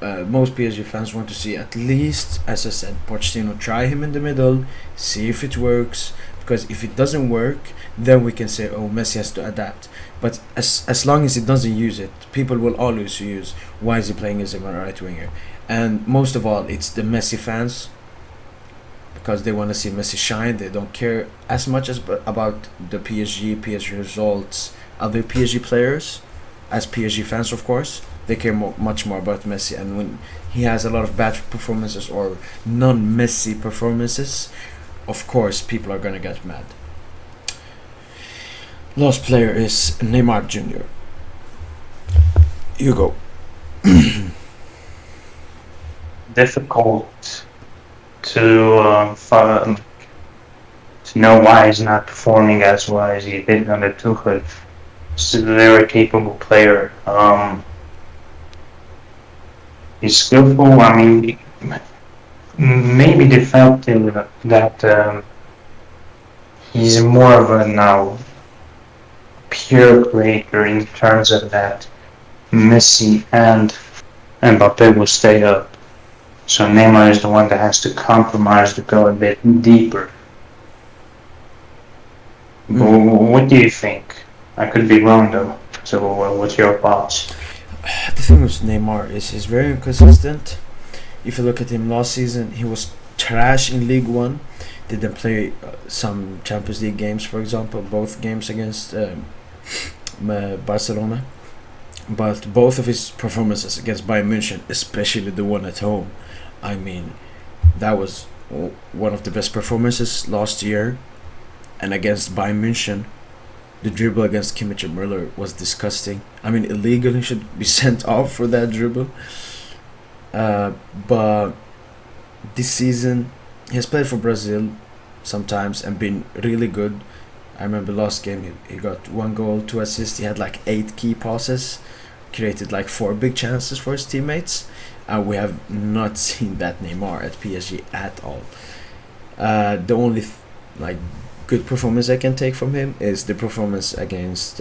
most PSG fans want to see at least, as I said, Pochettino try him in the middle, see if it works. Because if it doesn't work, then we can say, oh, Messi has to adapt. But as long as he doesn't use it, people will always use, why is he playing as a right winger? And most of all, it's the Messi fans, because they want to see Messi shine. They don't care as much about the PSG results, other PSG players, as PSG fans, of course. They care much more about Messi, and when he has a lot of bad performances or non-Messi performances, of course people are gonna get mad. Last player is Neymar Jr. You go. Difficult to know why he's not performing as well as he did under Tuchel. He's a very capable player. He's skillful. I mean, maybe they felt that he's more of a now pure creator in terms of that Messi and Mbappe will stay up. So Neymar is the one that has to compromise to go a bit deeper. What do you think? I could be wrong though. So what's your thoughts? The thing with Neymar is he's very inconsistent. If you look at him last season, he was trash in League One. Didn't play some Champions League games, for example, both games against Barcelona. But both of his performances against Bayern München, especially the one at home, I mean, that was one of the best performances last year. And against Bayern München, the dribble against Kimmich and Müller was disgusting. I mean, illegal. He should be sent off for that dribble. But this season, he has played for Brazil sometimes and been really good. I remember last game he got 1 goal, 2 assists. He had like 8 key passes, created like 4 big chances for his teammates. And we have not seen that Neymar at PSG at all. The only like good performance I can take from him is the performance against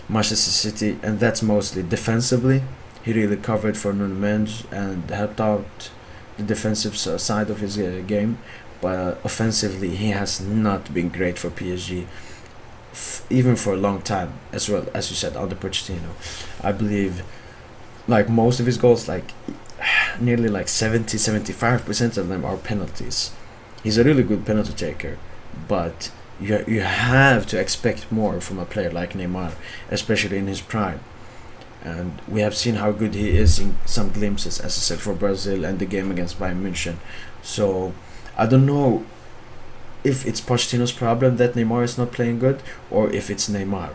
Manchester City, and that's mostly defensively. He really covered for Nuno Mendes and helped out the defensive side of his game. But offensively, he has not been great for PSG, even for a long time, as well as you said, under Pochettino. I believe, like most of his goals, like nearly like 70-75% of them are penalties. He's a really good penalty taker, but you have to expect more from a player like Neymar, especially in his prime. And we have seen how good he is in some glimpses, as I said, for Brazil and the game against Bayern München. So I don't know if it's Pochettino's problem that Neymar is not playing good, or if it's Neymar.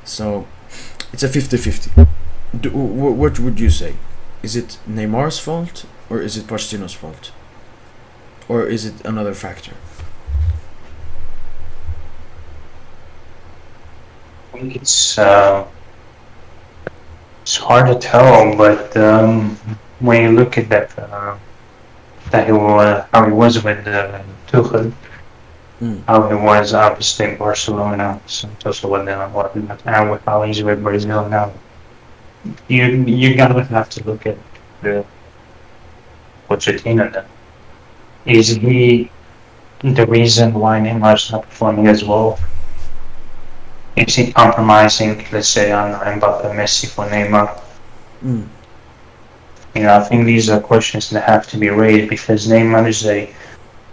So it's a 50-50. What would you say? Is it Neymar's fault, or is it Pochettino's fault? Or is it another factor? I think it's hard to tell, but when you look at that, how he was with Tuchel, how he was obviously in Barcelona, Santos, and with how he's with Brazil now, you gotta have to look at the Pochettino then. Is he the reason why Neymar's not performing as well? Is he compromising, let's say, on Mbappe, Messi for Neymar? You know, I think these are questions that have to be raised, because Neymar is a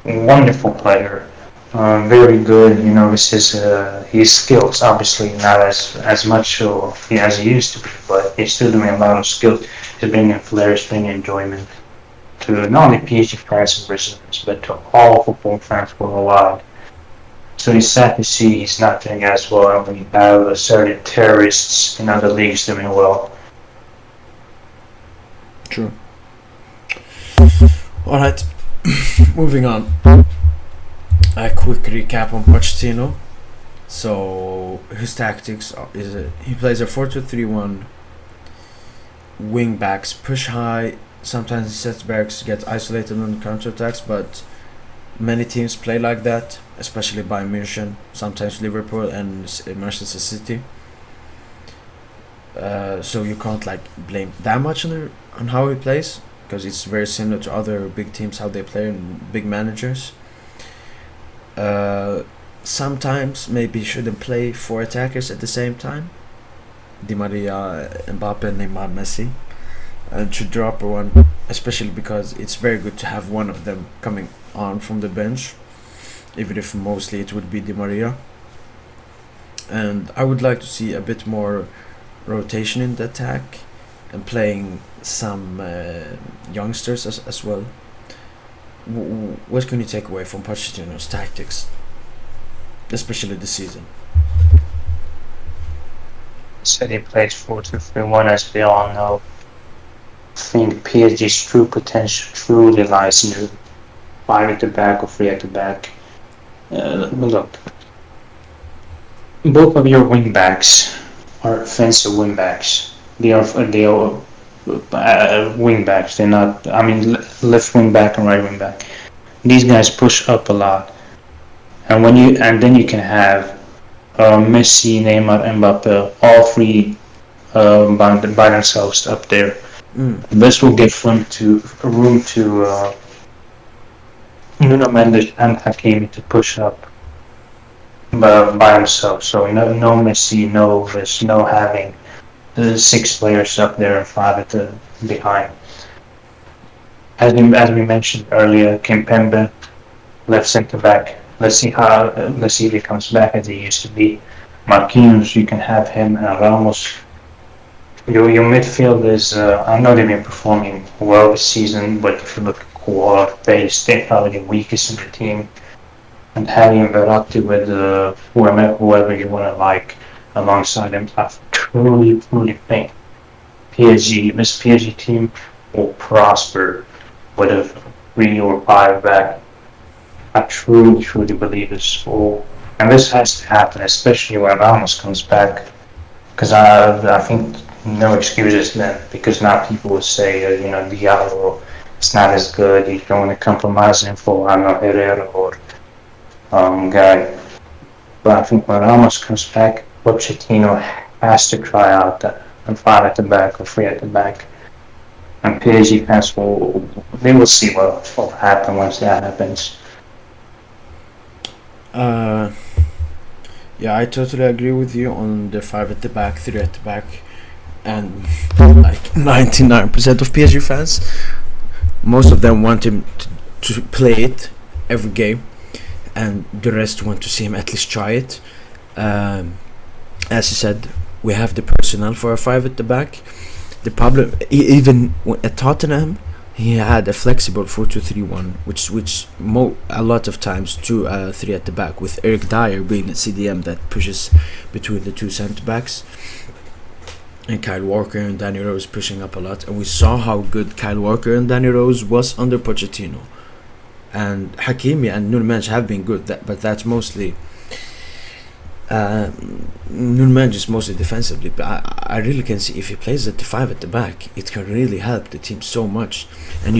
wonderful player, very good. You know, his skills, obviously not as much as he used to be, but he's still doing a lot of skills. He's bringing flair, he's bringing enjoyment to not only PSG fans and Brazilians, but to all football fans worldwide. So it's sad to see he's not doing as well when you have certain terrorists in other leagues doing well. True. Alright, moving on. A quick recap on Pochettino. So his tactics is he plays a 4-2-3-1. Wingbacks push high. Sometimes the sets backs get isolated on counterattacks, but many teams play like that, especially Bayern München, sometimes Liverpool and Manchester City. So you can't like blame that much on how he plays, because it's very similar to other big teams how they play and big managers. Sometimes maybe shouldn't play 4 attackers at the same time. Di Maria, Mbappe, Neymar, Messi, and should drop one, especially because it's very good to have one of them coming on from the bench, even if mostly it would be Di Maria. And I would like to see a bit more rotation in the attack and playing some youngsters as well. What can you take away from Pochettino's tactics, especially this season? Said he plays 4-2-3-1, as we all know. I think PSG's true potential truly lies in the 5 at the back or 3 at the back. Look, both of your wingbacks are offensive wingbacks. They are wingbacks. They're not. I mean, left wingback and right wingback. These guys push up a lot, and then you can have Messi, Neymar, Mbappe, all 3 by themselves up there. This will give room to Nuno Mendes and Hakimi to push up by himself. So no Messi, no having 6 players up there and 5 at the behind. as we mentioned earlier, Kimpembe, left centre back. Let's see if he comes back as he used to be. Marquinhos, you can have him, and Ramos. Your midfield is. I know they've been performing well this season, but if you look at core base, they're probably the weakest in the team. And having Verratti with whoever you want to like alongside him, I truly think this PSG team will prosper with a 3 or 5 back. I truly believe this will, and this has to happen, especially when Ramos comes back, because I think no excuses then, because now people will say, Diallo, it's not as good, you don't want to compromise him for Herrera or guy. But I think when Ramos comes back, Pochettino has to try out that and 5 at the back or 3 at the back. And PSG fans will see what will happen once that happens. Yeah, I totally agree with you on the 5 at the back, 3 at the back, and like 99% of PSG fans, most of them want him to play it every game, and the rest want to see him at least try it. As you said, we have the personnel for a 5 at the back. The problem, even at Tottenham, he had a flexible 4-2-3-1, which a lot of times 2-3 at the back, with Eric Dyer being the CDM that pushes between the two centre backs, and Kyle Walker and Danny Rose pushing up a lot. And we saw how good Kyle Walker and Danny Rose was under Pochettino. And Hakimi and Nuno Mendes have been good, but that's mostly Nuno Mendes is mostly defensively. But I really can see if he plays at the 5 at the back, it can really help the team so much. And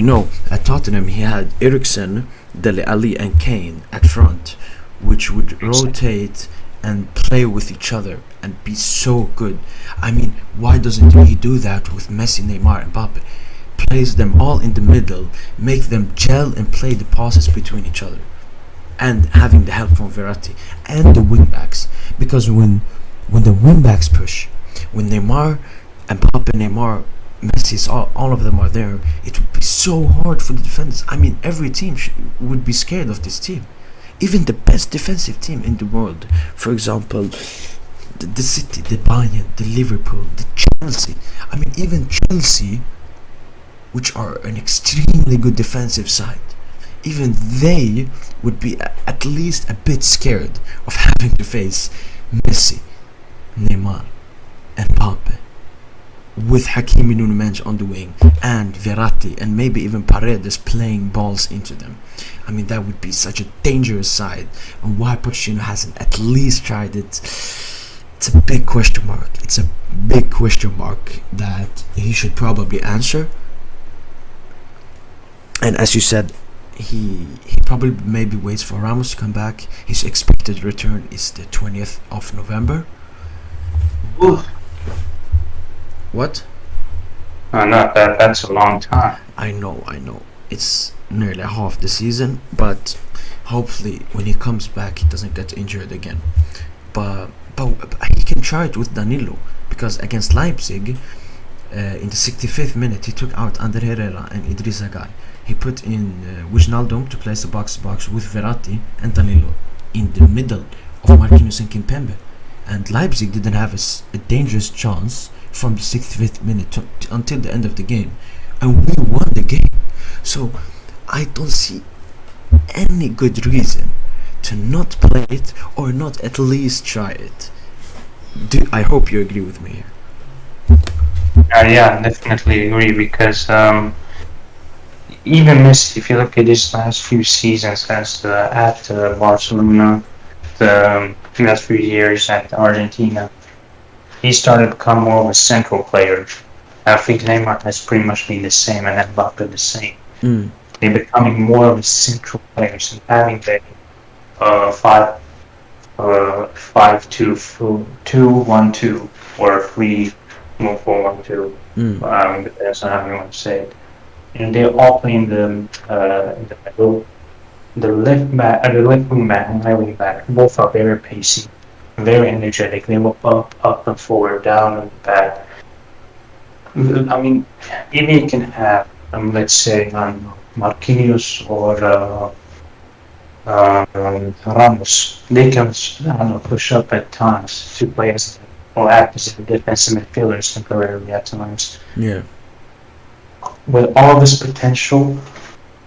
at Tottenham he had Eriksen, Dele Alli and Kane at front, which would rotate and play with each other and be so good. I mean, why doesn't he do that with Messi, Neymar and Mbappe? Place them all in the middle, make them gel and play the passes between each other, and having the help from Verratti and the wingbacks, because when the wingbacks push, when Neymar and Mbappe, Neymar, Messi, all of them are there, it would be so hard for the defenders. I mean, every team would be scared of this team, even the best defensive team in the world. For example, the City, the Bayern, the Liverpool, the Chelsea. I mean, even Chelsea, which are an extremely good defensive side, even they would be at least a bit scared of having to face Messi, Neymar and Mbappe, with Hakimi, Nuno Mendes on the wing, and Verratti, and maybe even Paredes playing balls into them. I mean, that would be such a dangerous side. And why Pochettino hasn't at least tried it, it's a big question mark. It's a big question mark that he should probably answer. And as you said, he probably maybe waits for Ramos to come back. His expected return is the 20th of November. Ooh. What? Not that. That's a long time. I know. It's nearly half the season, but hopefully when he comes back, he doesn't get injured again. But he can try it with Danilo, because against Leipzig, in the 65th minute, he took out Ander Herrera and Idrissa Gueye. He put in Wijnaldum to place the box-to-box with Verratti and Danilo in the middle of Marquinhos and Kimpembe. And Leipzig didn't have a dangerous chance from the 65th minute until the end of the game. And we won the game. So I don't see any good reason to not play it or not at least try it. I hope you agree with me here. Yeah, definitely agree, because even Messi, if you look at his last few seasons at Barcelona, the last few years at Argentina, he started to become more of a central player. I think Neymar has pretty much been the same, and Mbappe the same. They're becoming more of a central players, and having the 5-2-1-2 or 3-4-1-2. Depends on how you want to say it. And they're all playing in the middle. The left wing back and right wing back, both are very pacey, very energetic. They will up and forward, down and back. I mean, even you can have let's say, Marquinhos or Ramos, they can push up at times to play as or act as defensive midfielders temporarily at times. Yeah. With all this potential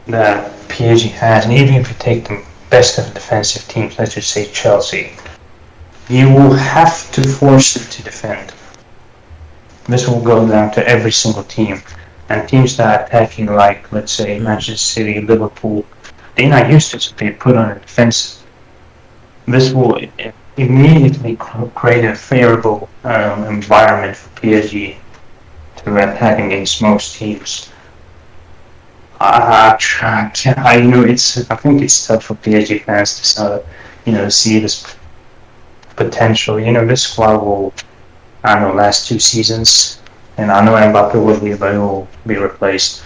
that PSG has, and even if you take the best of the defensive teams, let's just say Chelsea, you will have to force them to defend. This will go down to every single team. And teams that are attacking, like, let's say, Manchester City, Liverpool, they're not used to it, so they put on a defense. This will immediately create a favorable environment for PSG to attack against most teams. I think it's tough for PSG fans to see this potential. This squad will, last 2 seasons, and I know Mbappe will be replaced.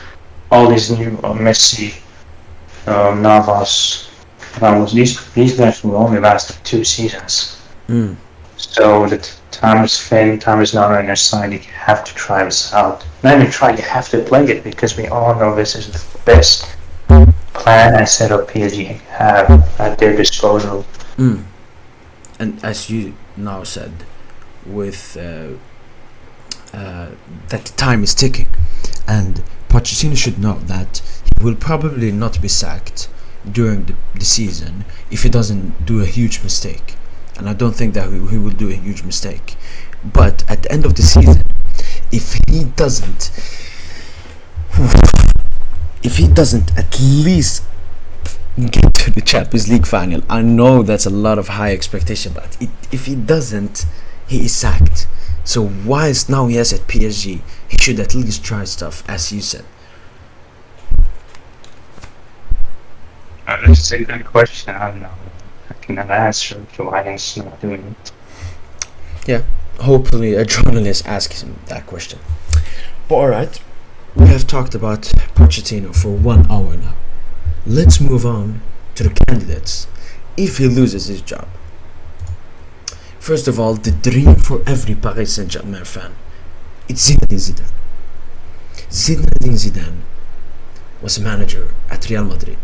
All these new Messi, Navas, Ramos, these guys will only last 2 seasons. So the time is thin, time is not on your side. You have to try this out. Not even try, you have to play it, because we all know this is the best plan and setup PSG have at their disposal. And as you now said, with that time is ticking, and Pochettino should know that he will probably not be sacked during the season if he doesn't do a huge mistake. And I don't think that he will do a huge mistake. But at the end of the season, if he doesn't at least get to the Champions League final, I know that's a lot of high expectation, but if he doesn't, he is sacked. So whilst now he is at PSG, he should at least try stuff, as you said. That's a good question. I don't know. I cannot answer why he's not doing it. Yeah, hopefully a journalist asks him that question. But alright, we have talked about Parchedino for 1 hour now. Let's move on to the candidates if he loses his job. First of all, the dream for every Paris Saint-Germain fan, it's Zinedine Zidane. Zinedine Zidane was a manager at Real Madrid,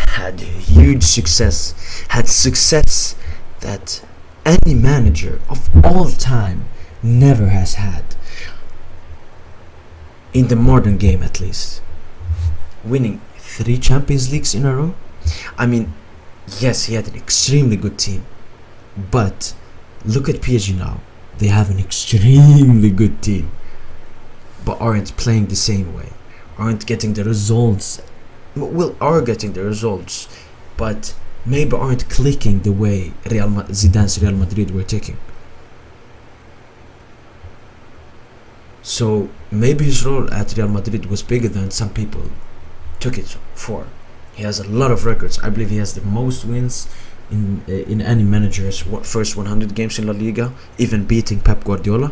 had huge success, had success that any manager of all time never has had, in the modern game at least, winning 3 Champions Leagues in a row. I mean, yes, he had an extremely good team, but look at PSG now. They have an extremely good team, but aren't playing the same way, aren't getting the results. Well, are getting the results, but maybe aren't clicking the way Zidane's Real Madrid were taking. So maybe his role at Real Madrid was bigger than some people took it for. He has a lot of records. I believe he has the most wins in any manager's first 100 games in La Liga, even beating Pep Guardiola.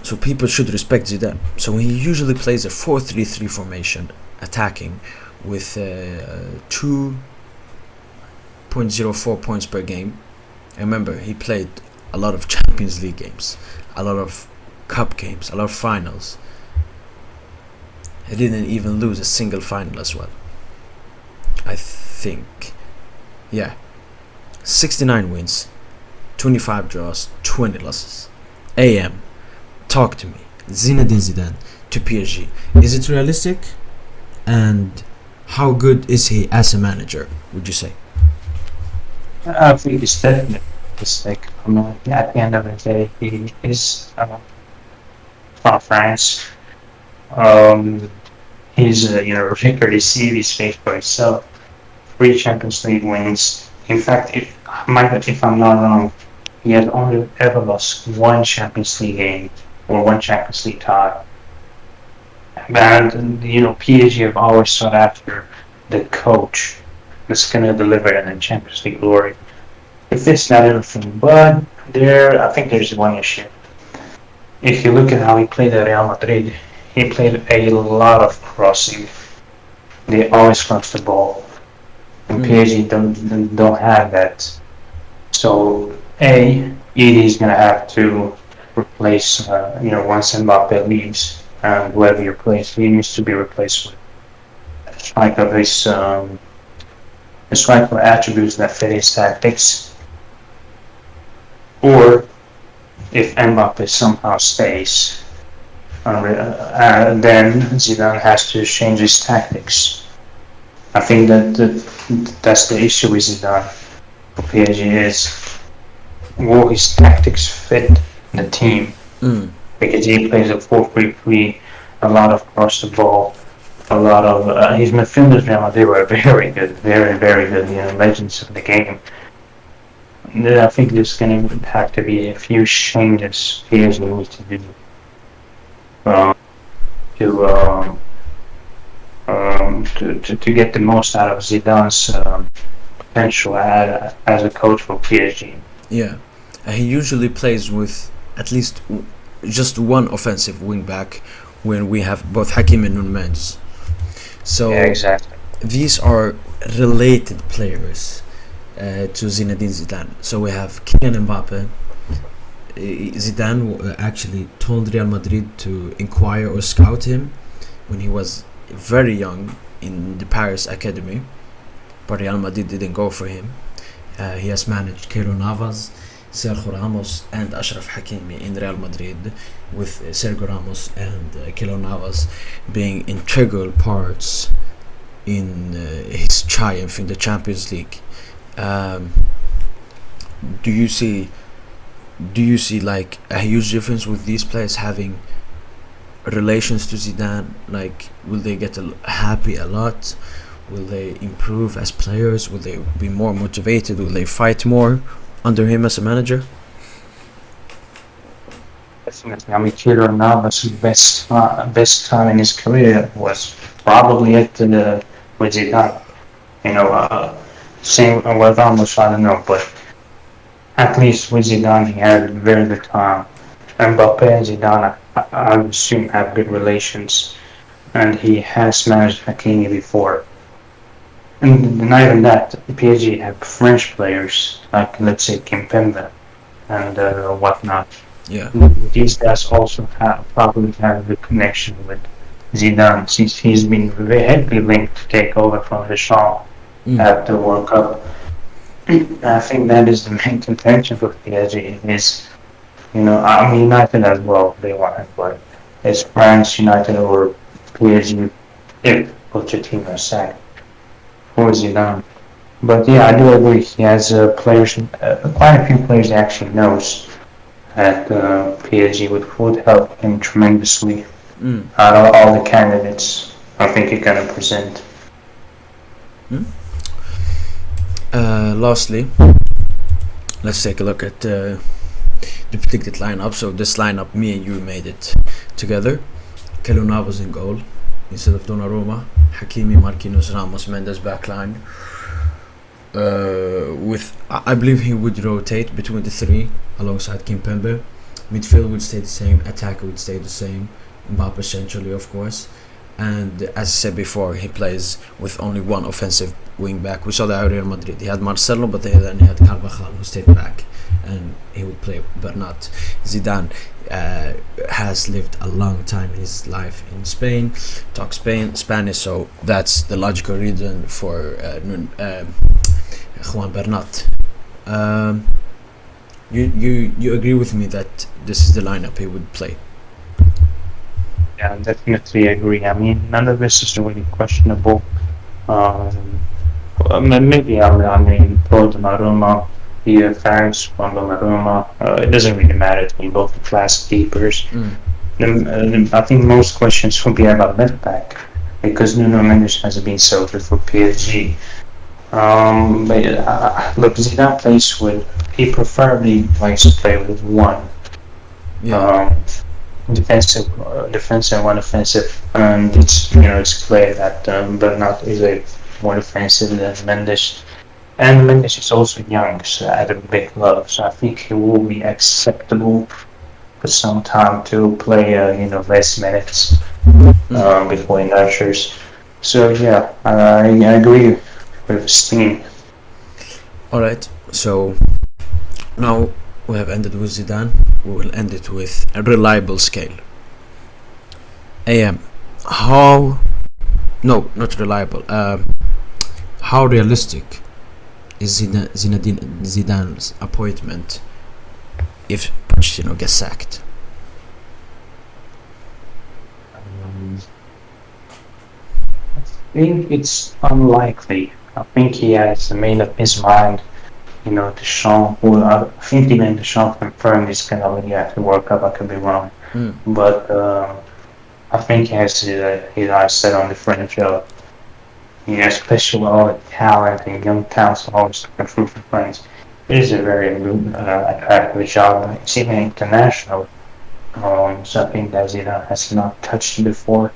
So people should respect Zidane. So he usually plays a 4-3-3 formation, attacking with 2.04 points per game. And remember, he played a lot of Champions League games, a lot of cup games, a lot of finals. He didn't even lose a single final as well, I think. Yeah, 69 wins, 25 draws, 20 losses. AM, talk to me. Zinedine Zidane to PSG. Is it realistic? And how good is he as a manager, would you say? I think it's definitely realistic. At the end of the day, he is from France. His record is series speaks for itself. 3 Champions League wins. In fact, if I'm not wrong, he has only ever lost 1 Champions League game or 1 Champions League tie. And PSG have always sought after the coach that's going to deliver in the Champions League glory. If it's not everything, but I think there's one issue. If you look at how he played at Real Madrid, he played a lot of crossing. They always cross the ball, and PSG don't have that. So he's gonna have to replace once Mbappe leaves. and whoever you replace, he needs to be replaced with a striker of his a striker attributes that fit his tactics. Or if Mbappe somehow stays, then Zidane has to change his tactics. I think that's the issue with Zidane for PSG is will his tactics fit the team? Because he plays a 4-3-3, a lot of cross the ball, a lot of his midfielders now they were very good, very very good, legends of the game. I think there's going to have to be a few changes PSG needs to do to get the most out of Zidane's potential as a coach for PSG. Yeah, he usually plays with at least just one offensive wing back when we have both Hakimi and Nunez. So yeah, exactly. These are related players to Zinedine Zidane. So we have Kylian Mbappe. Zidane actually told Real Madrid to inquire or scout him when he was very young in the Paris academy, but Real Madrid didn't go for him. He has managed Keylor Navas, Sergio Ramos and Ashraf Hakimi in Real Madrid, with Sergio Ramos and Keylor Navas being integral parts in his triumph in the Champions League. Do you see like a huge difference with these players having relations to Zidane? Like, will they get happy a lot? Will they improve as players? Will they be more motivated? Will they fight more under him as a manager? Definitely. I mean, Keylor Navas' best time in his career was probably with Zidane. Same with Ramos, I don't know, but at least with Zidane he had a very good time. Mbappe and Zidane, I assume, have good relations, and he has managed Hakimi before. And not even that, PSG have French players, like let's say Kimpembe and whatnot. Yeah. These guys also probably have a good connection with Zidane, since he's been very heavily linked to take over from Deschamps at the World Cup. I think that is the main contention for PSG is, I'm United as well, they want it, but it's France, United or PSG if Pochettino is sacked for Zidane. But yeah, I do agree, he has players, quite a few players he actually knows at PSG, which would help him tremendously out of all the candidates I think he can present. Lastly, let's take a look at the predicted lineup. So this lineup, me and you made it together. Keylor Navas in goal instead of Donnarumma. Hakimi, Marquinhos, Ramos, Mendes backline. With I believe he would rotate between the three alongside Kimpembe. Midfield would stay the same. Attack would stay the same. Mbappe centrally, of course. And as I said before, he plays with only one offensive wing back. We saw that at Real Madrid. He had Marcelo, but then he had Carvajal, who stayed back, and he would play Bernat. Zidane has lived a long time in his life in Spain, talks Spanish, so that's the logical reason for Juan Bernat. You agree with me that this is the lineup he would play? Yeah, definitely agree. I mean, none of this is really questionable. Maybe pro Donnarumma, the fans from Donnarumma. It doesn't really matter to me. Both the class keepers. I think most questions will be about left back because Nuno Mendes has been so good for PSG. But look, Zidane plays with. He preferably likes to play with one. Yeah. Defensive, one offensive, and it's clear that Bernat is a more defensive than Mendes, and Mendes is also young, so at a big club, so I think he will be acceptable for some time to play less minutes before he nurtures. So yeah, I agree with Steen. Alright, so now we have ended with Zidane. We will end it with a reliable scale. How no, not reliable. How realistic is Zinedine Zidane's appointment if Pochettino gets sacked? I think it's unlikely. I think he has made up his mind. Deschamps. Well, I think even Deschamps confirmed he's gonna leave after World Cup. I could be wrong, but I think he has his eyes set on the French job. Especially with all the talent and young talents always looking through for France. It is a very attractive job. It's even international. So I think that Zidane has not touched before.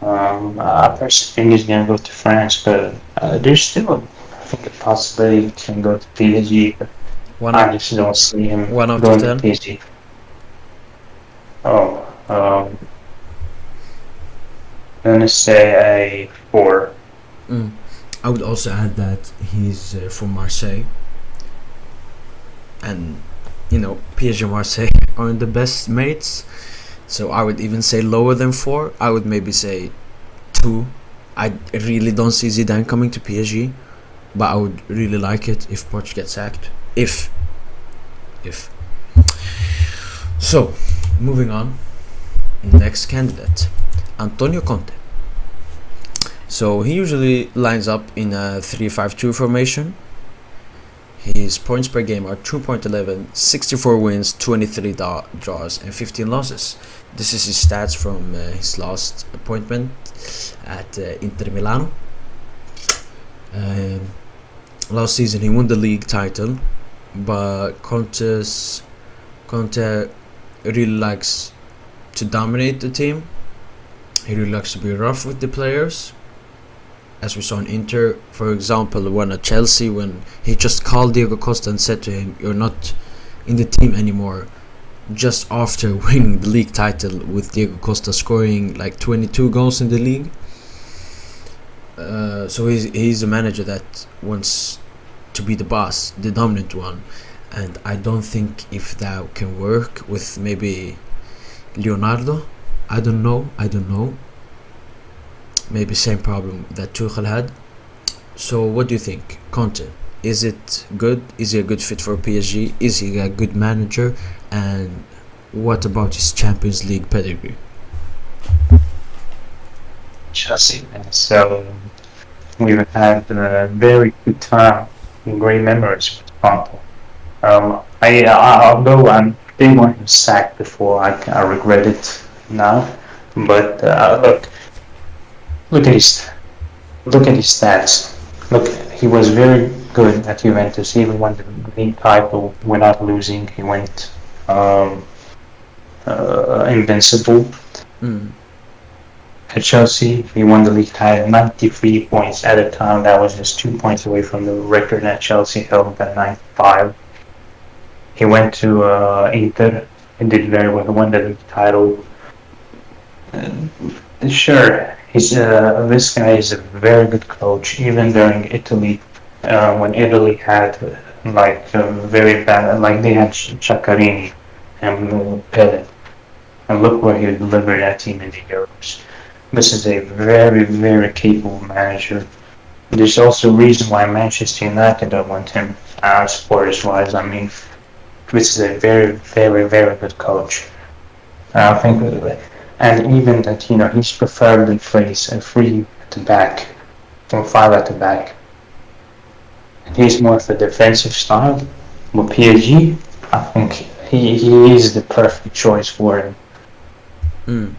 I personally think he's going to go to France, but there's still, I think, a possibility he can go to PSG. But I just don't see him going to PSG. I'm going to say a 4. I would also add that he's from Marseille, and PSG and Marseille aren't the best mates, so I would even say lower than 4. I would maybe say 2. I really don't see Zidane coming to PSG, but I would really like it if Poch gets sacked. If so, moving on. Next candidate, Antonio Conte. So he usually lines up in a 3-5-2 formation. His points per game are 2.11, 64 wins, 23 draws, and 15 losses. This is his stats from his last appointment at Inter Milano. Last season he won the league title, but Conte really likes to dominate the team. He really likes to be rough with the players, as we saw in Inter, for example, when at Chelsea, when he just called Diego Costa and said to him, "You're not in the team anymore," just after winning the league title, with Diego Costa scoring like 22 goals in the league. So he's a manager that wants to be the boss, the dominant one, and I don't think if that can work with maybe Leonardo. I don't know. Maybe same problem that Tuchel had. So what do you think, Conte? Is it good? Is he a good fit for PSG? Is he a good manager? And what about his Champions League pedigree? Chelsea. So we've had a very good time and great memories with Conte. Although I didn't want him sacked before, I regret it now. But look at his stats. Look, he was very good at Juventus. He even won the league title without losing. He went invincible. At Chelsea, he won the league title, 93 points at a time. That was just 2 points away from the record that Chelsea held at 95. He went to Inter and did very well. He won the league title. Sure, this guy is a very good coach. Even during Italy, when Italy had very bad, like they had Ciaccarini and Pele, and look where he delivered that team in the Euros. This is a very, very capable manager. There's also a reason why Manchester United don't want him, supporters-wise. I mean, this is a very, very, very good coach. I think, and even that he's preferably plays a 3 at the back, or 5 at the back. And he's more of a defensive style. With PSG, I think he is the perfect choice for him.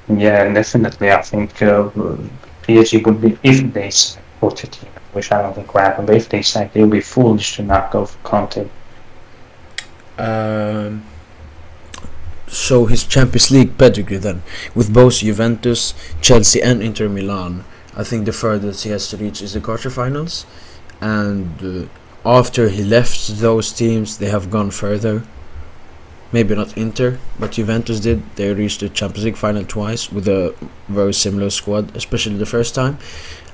Yeah, definitely. I think PSG would be, if they sack Pochettino, which I don't think will happen, but if they sack, they'll be foolish to not go for Conte. So his Champions League pedigree then, with both Juventus, Chelsea and Inter Milan, I think the furthest he has to reach is the quarterfinals, and after he left those teams they have gone further. Maybe not Inter, but Juventus did. They reached the Champions League final twice with a very similar squad, especially the first time.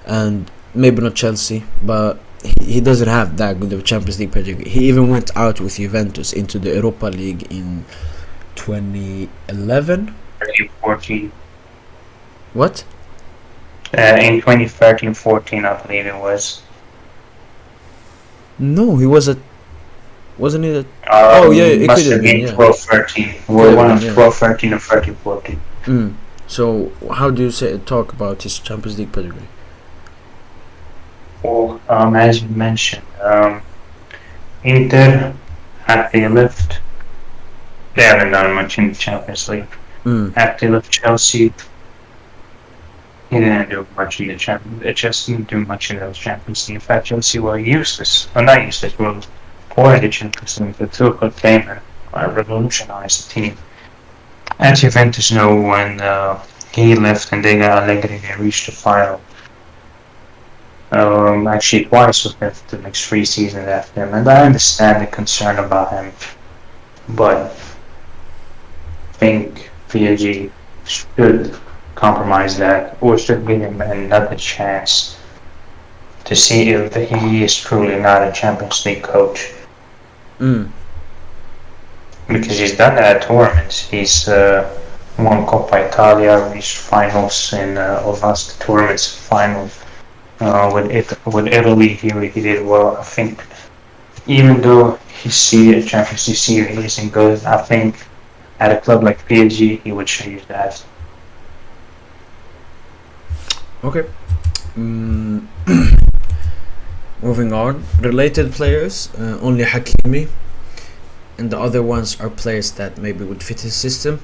And maybe not Chelsea, but he doesn't have that good of a Champions League pedigree. He even went out with Juventus into the Europa League in 2011, 2014. What? In 2013-14, I believe it was. No, he was wasn't he? Oh yeah, it Must could have have been. been Yeah. 12-13. Could We're have one been, of yeah. 12-13 or 13-14. So how do you talk about his Champions League pedigree? Well, as you mentioned, Inter, had they left, they haven't done much in the Champions League. After they left Chelsea, he didn't do much in the Champions. It just didn't do much in those Champions League. In fact, Chelsea were useless. Well, not useless. Were poor in the Champions League. The Tuchel came and revolutionized the team. At Juventus, when he left and they got Allegri, they reached the final. Actually twice within the next 3 seasons after him, and I understand the concern about him, but I think PSG should compromise that, or should give him another chance to see if he is truly not a Champions League coach. Because he's done that at tournaments. He's won Coppa Italia, reached finals in advanced tournaments finals. With Italy, he did well. I think, even though his Champions League series isn't good, I think at a club like PSG, he would change that. Okay. Moving on. Related players, only Hakimi, and the other ones are players that maybe would fit his system.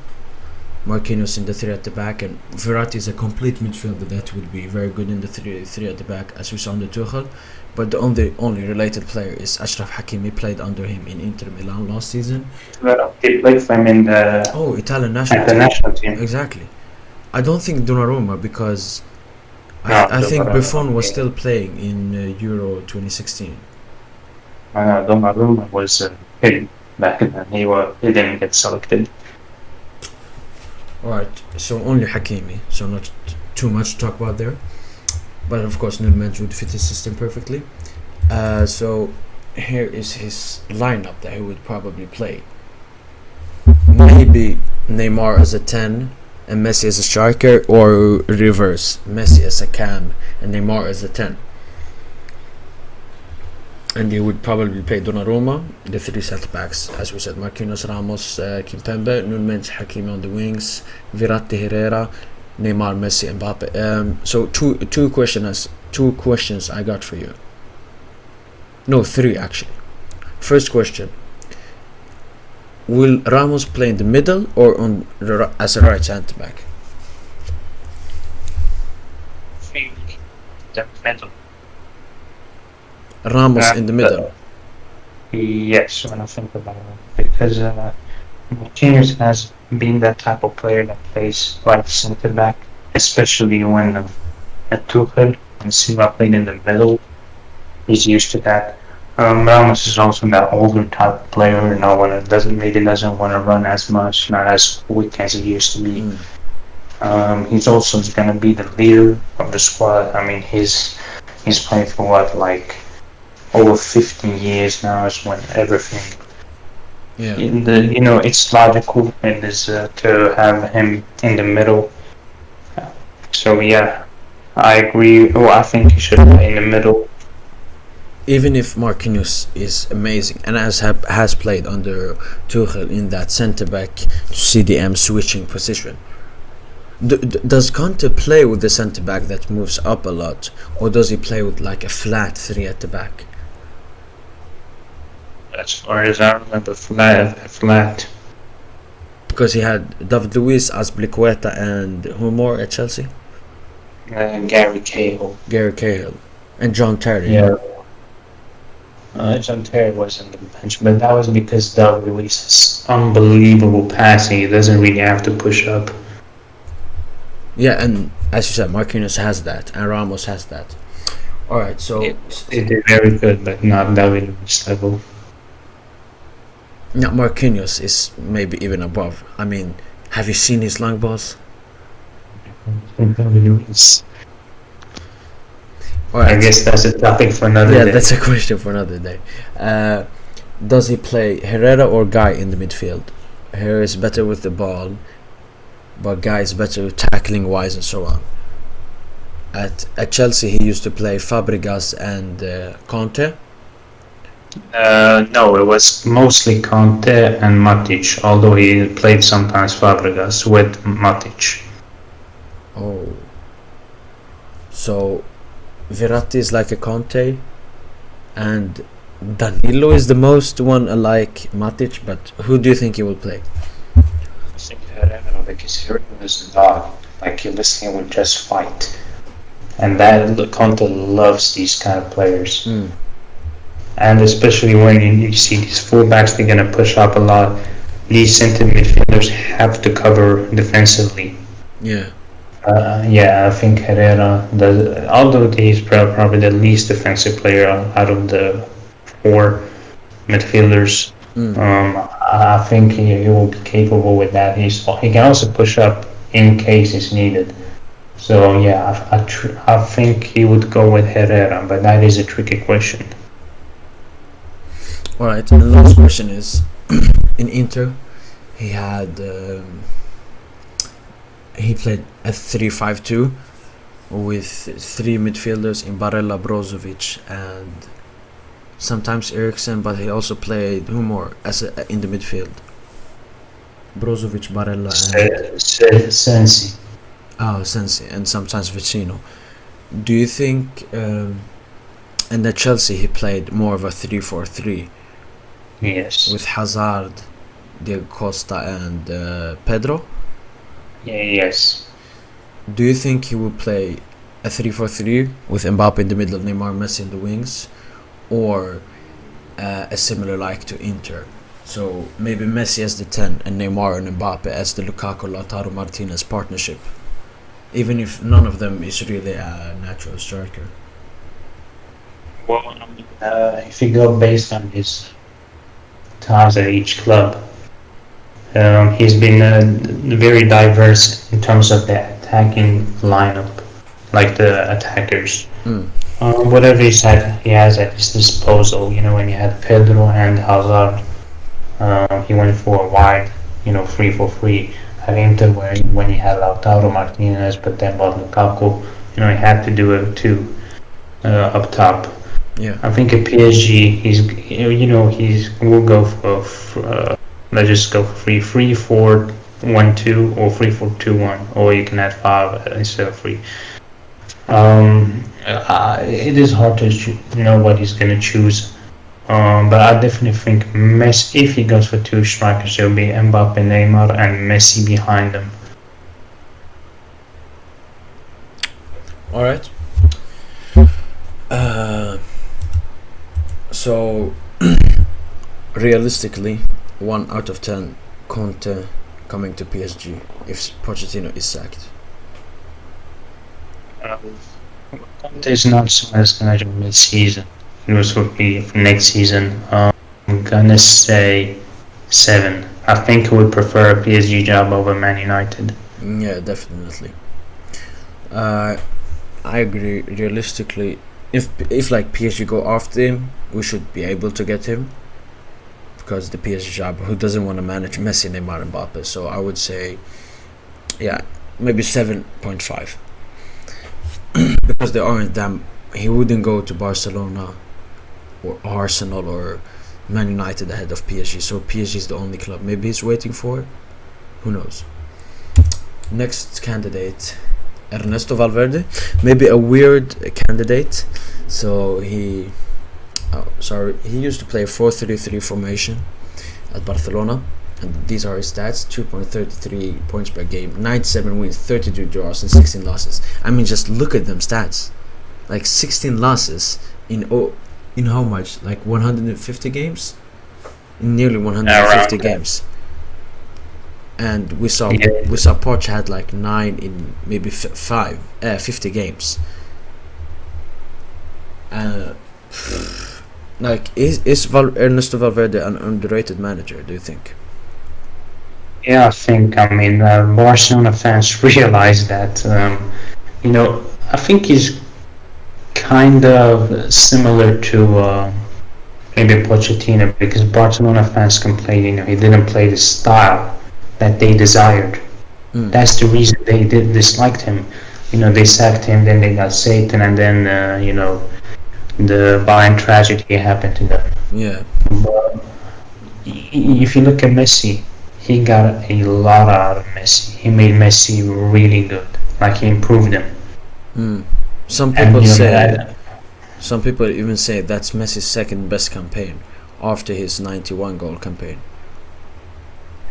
Marquinhos in the 3 at the back, and Verratti is a complete midfielder that would be very good in the 3 at the back, as we saw under Tuchel. But the only related player is Achraf Hakimi, played under him in Inter Milan last season. He played for him in the Italian national team. Exactly. I don't think Donnarumma, because I think Buffon was still playing in Euro 2016. Donnarumma was hidden back then. He didn't get selected. Alright, so only Hakimi, so not too much to talk about there. But of course, Nunes would fit his system perfectly. So here is his lineup that he would probably play. Maybe Neymar as a 10 and Messi as a striker, or reverse, Messi as a cam and Neymar as a 10. And you would probably play Donnarumma, the 3 centre backs, as we said: Marquinhos, Ramos, Kimpembe, Nunes, Hakimi on the wings, Verratti, Herrera, Neymar, Messi, Mbappe. So two questions I got for you. No, 3 actually. First question: will Ramos play in the middle or as a right centre back? I think the middle. Ramos in the middle. Yes, when I think about it, because Marquinhos has been that type of player that plays right centre back, especially when at Tuchel and Silva played in the middle. He's used to that. Ramos is also that older type of player, doesn't want to run as much, not as quick as he used to be. He's also going to be the leader of the squad. I mean, he's played for over 15 years now, is when everything. Yeah. It's logical in this to have him in the middle. So yeah, I agree. Well, I think he should play in the middle. Even if Marquinhos is amazing and has played under Tuchel in that centre back CDM switching position, does Conte play with the centre back that moves up a lot, or does he play with a flat 3 at the back? As far as I remember, flat. Because he had David Luiz, Azpilicueta, and who more at Chelsea? Gary Cahill. And John Terry. Yeah. John Terry was on the bench, but that was because David Luiz's unbelievable passing. He doesn't really have to push up. Yeah, and as you said, Marquinhos has that, and Ramos has that. Alright, so... It is very good, but not David Luiz level. No, Marquinhos is maybe even above. I mean, have you seen his long balls? Alright. I guess that's a topic for another day. Yeah, that's a question for another day. Does he play Herrera or Guy in the midfield? Herrera is better with the ball, but guys better tackling wise and so on. At Chelsea, he used to play Fabregas and Conte. No, it was mostly Conte and Matic, although he played sometimes Fabregas with Matic. Oh, so Verratti is like a Conte, and Danilo is the most one like Matic. But who do you think he will play? I think Herrera, because Herrera is a dog. Like, you listen, he will just fight. And that Conte loves these kind of players. And especially when you see these fullbacks, they're going to push up a lot. These center midfielders have to cover defensively. Yeah. I think Herrera does, although he's probably the least defensive player out of the four midfielders. I think he will be capable with that. He can also push up in case it's needed. So yeah, I think he would go with Herrera, but that is a tricky question. Alright, and the last question is, in Inter, he played a 3-5-2 with three midfielders in Barella, Brozovic, and sometimes Eriksen, but he also played who more in the midfield? Brozovic, Barella, and Sensi. Oh, Sensi, and sometimes Vicino. Do you think, and at Chelsea he played more of a 3-4-3? Yes. With Hazard, Diego Costa, and Pedro? Yes. Do you think he will play a 3-4-3 with Mbappe in the middle, Neymar, Messi in the wings, or a similar like to Inter? So maybe Messi as the 10 and Neymar and Mbappe as the Lukaku, Lautaro Martinez partnership, even if none of them is really a natural striker. Well, if you go based on his times at each club, he's been very diverse in terms of the attacking lineup, like the attackers. Whatever he has at his disposal. When he had Pedro and Hazard, he went for a wide, 3-4-3. At Inter, when he had Lautaro Martinez, but then bought Lukaku, he had to do it too up top. Yeah. I think at PSG, we'll go for let's just go for 3-4-1-2 or 3-4-2-1, or you can add 5 instead of 3. It is hard to know what he's going to choose. But I definitely think Messi, if he goes for two strikers, it'll be Mbappe, Neymar, and Messi behind them. Alright. So, realistically, 1 out of 10, Conte coming to PSG if Pochettino is sacked. Conte is not someone that's going to join mid-season. It would be for next season. I'm gonna say 7. I think I would prefer a PSG job over Man United. Yeah, definitely. I agree. Realistically, if like PSG go after him, we should be able to get him, because the PSG job, who doesn't want to manage Messi, Neymar, and Mbappe? So I would say, yeah, maybe 7.5, because they aren't damn. He wouldn't go to Barcelona or Arsenal or Man United ahead of PSG, so PSG is the only club maybe he's waiting for. Who knows? Next candidate, Ernesto Valverde, maybe a weird candidate. So he used to play a 4-3-3 formation at Barcelona, and these are his stats: 2.33 points per game, 97 wins, 32 draws, and 16 losses. I mean, just look at them stats, like 16 losses in how much? Like 150 games? In nearly 150 games. And we saw Poch had like 9 in maybe 50 games. Like, is Ernesto Valverde an underrated manager, do you think? Yeah, I think. Barcelona fans realize that. I think he's kind of similar to maybe Pochettino, because Barcelona fans complain, he didn't play the style that they desired. That's the reason they did disliked him. They sacked him, then they got Satan, and then the Bayern tragedy happened to them. Yeah. But if you look at Messi, he got a lot out of Messi. He made Messi really good. Like he improved him. Some And people you know, say, some people even say that's Messi's second best campaign after his 91 goal campaign.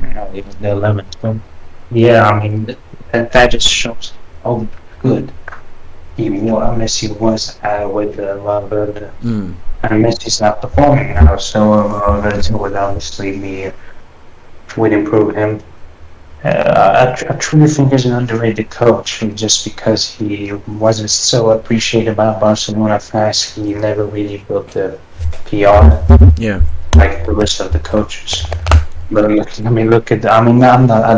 Even the 11th one. Yeah, I mean that just shows how good Messi was with Valverde. And Messi's not performing now, so Valverde would obviously would improve him. I truly think he's an underrated coach, just because he wasn't so appreciated by Barcelona fans. He never really built the PR Yeah. like the rest of the coaches. But I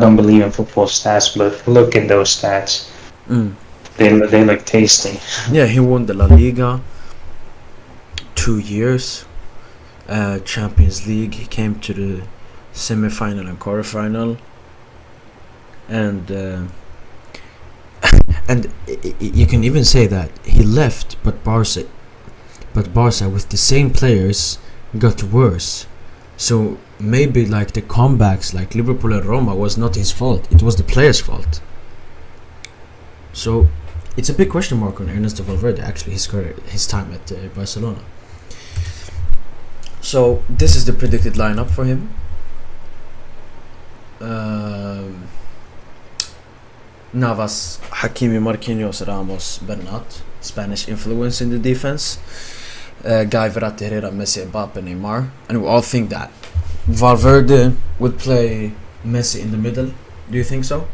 don't believe in football stats, but look at those stats. They look tasty. Yeah, he won the La Liga 2 years, Champions League. He came to the semi-final and quarter-final, and you can even say that he left, but Barca with the same players got worse. So maybe like the comebacks like Liverpool and Roma was not his fault, it was the players' fault. So it's a big question mark on Ernesto Valverde, actually, his time at Barcelona. So this is the predicted lineup for him. Navas, Hakimi, Marquinhos, Ramos, Bernat. Spanish influence in the defense. Guy, Verratti, Herrera, Messi, Mbappe, Neymar. And we all think that Valverde would play Messi in the middle. Do you think so?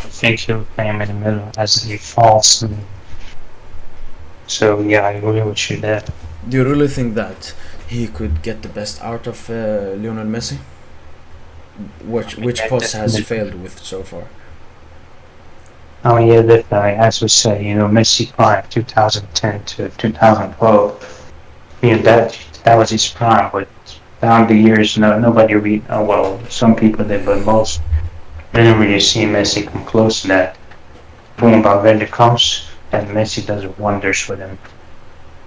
I think he'll play him in the middle as a false. So yeah, I agree with you there. Do you really think that he could get the best out of Lionel Messi? Which Poch has failed with so far? I mean, yeah, definitely. As we say, Messi prime 2010 to 2012. That was his prime. But down the years, nobody really. Well, some people did, but most didn't really see Messi come close to that. Boom, Valverde comes, and Messi does wonders with him.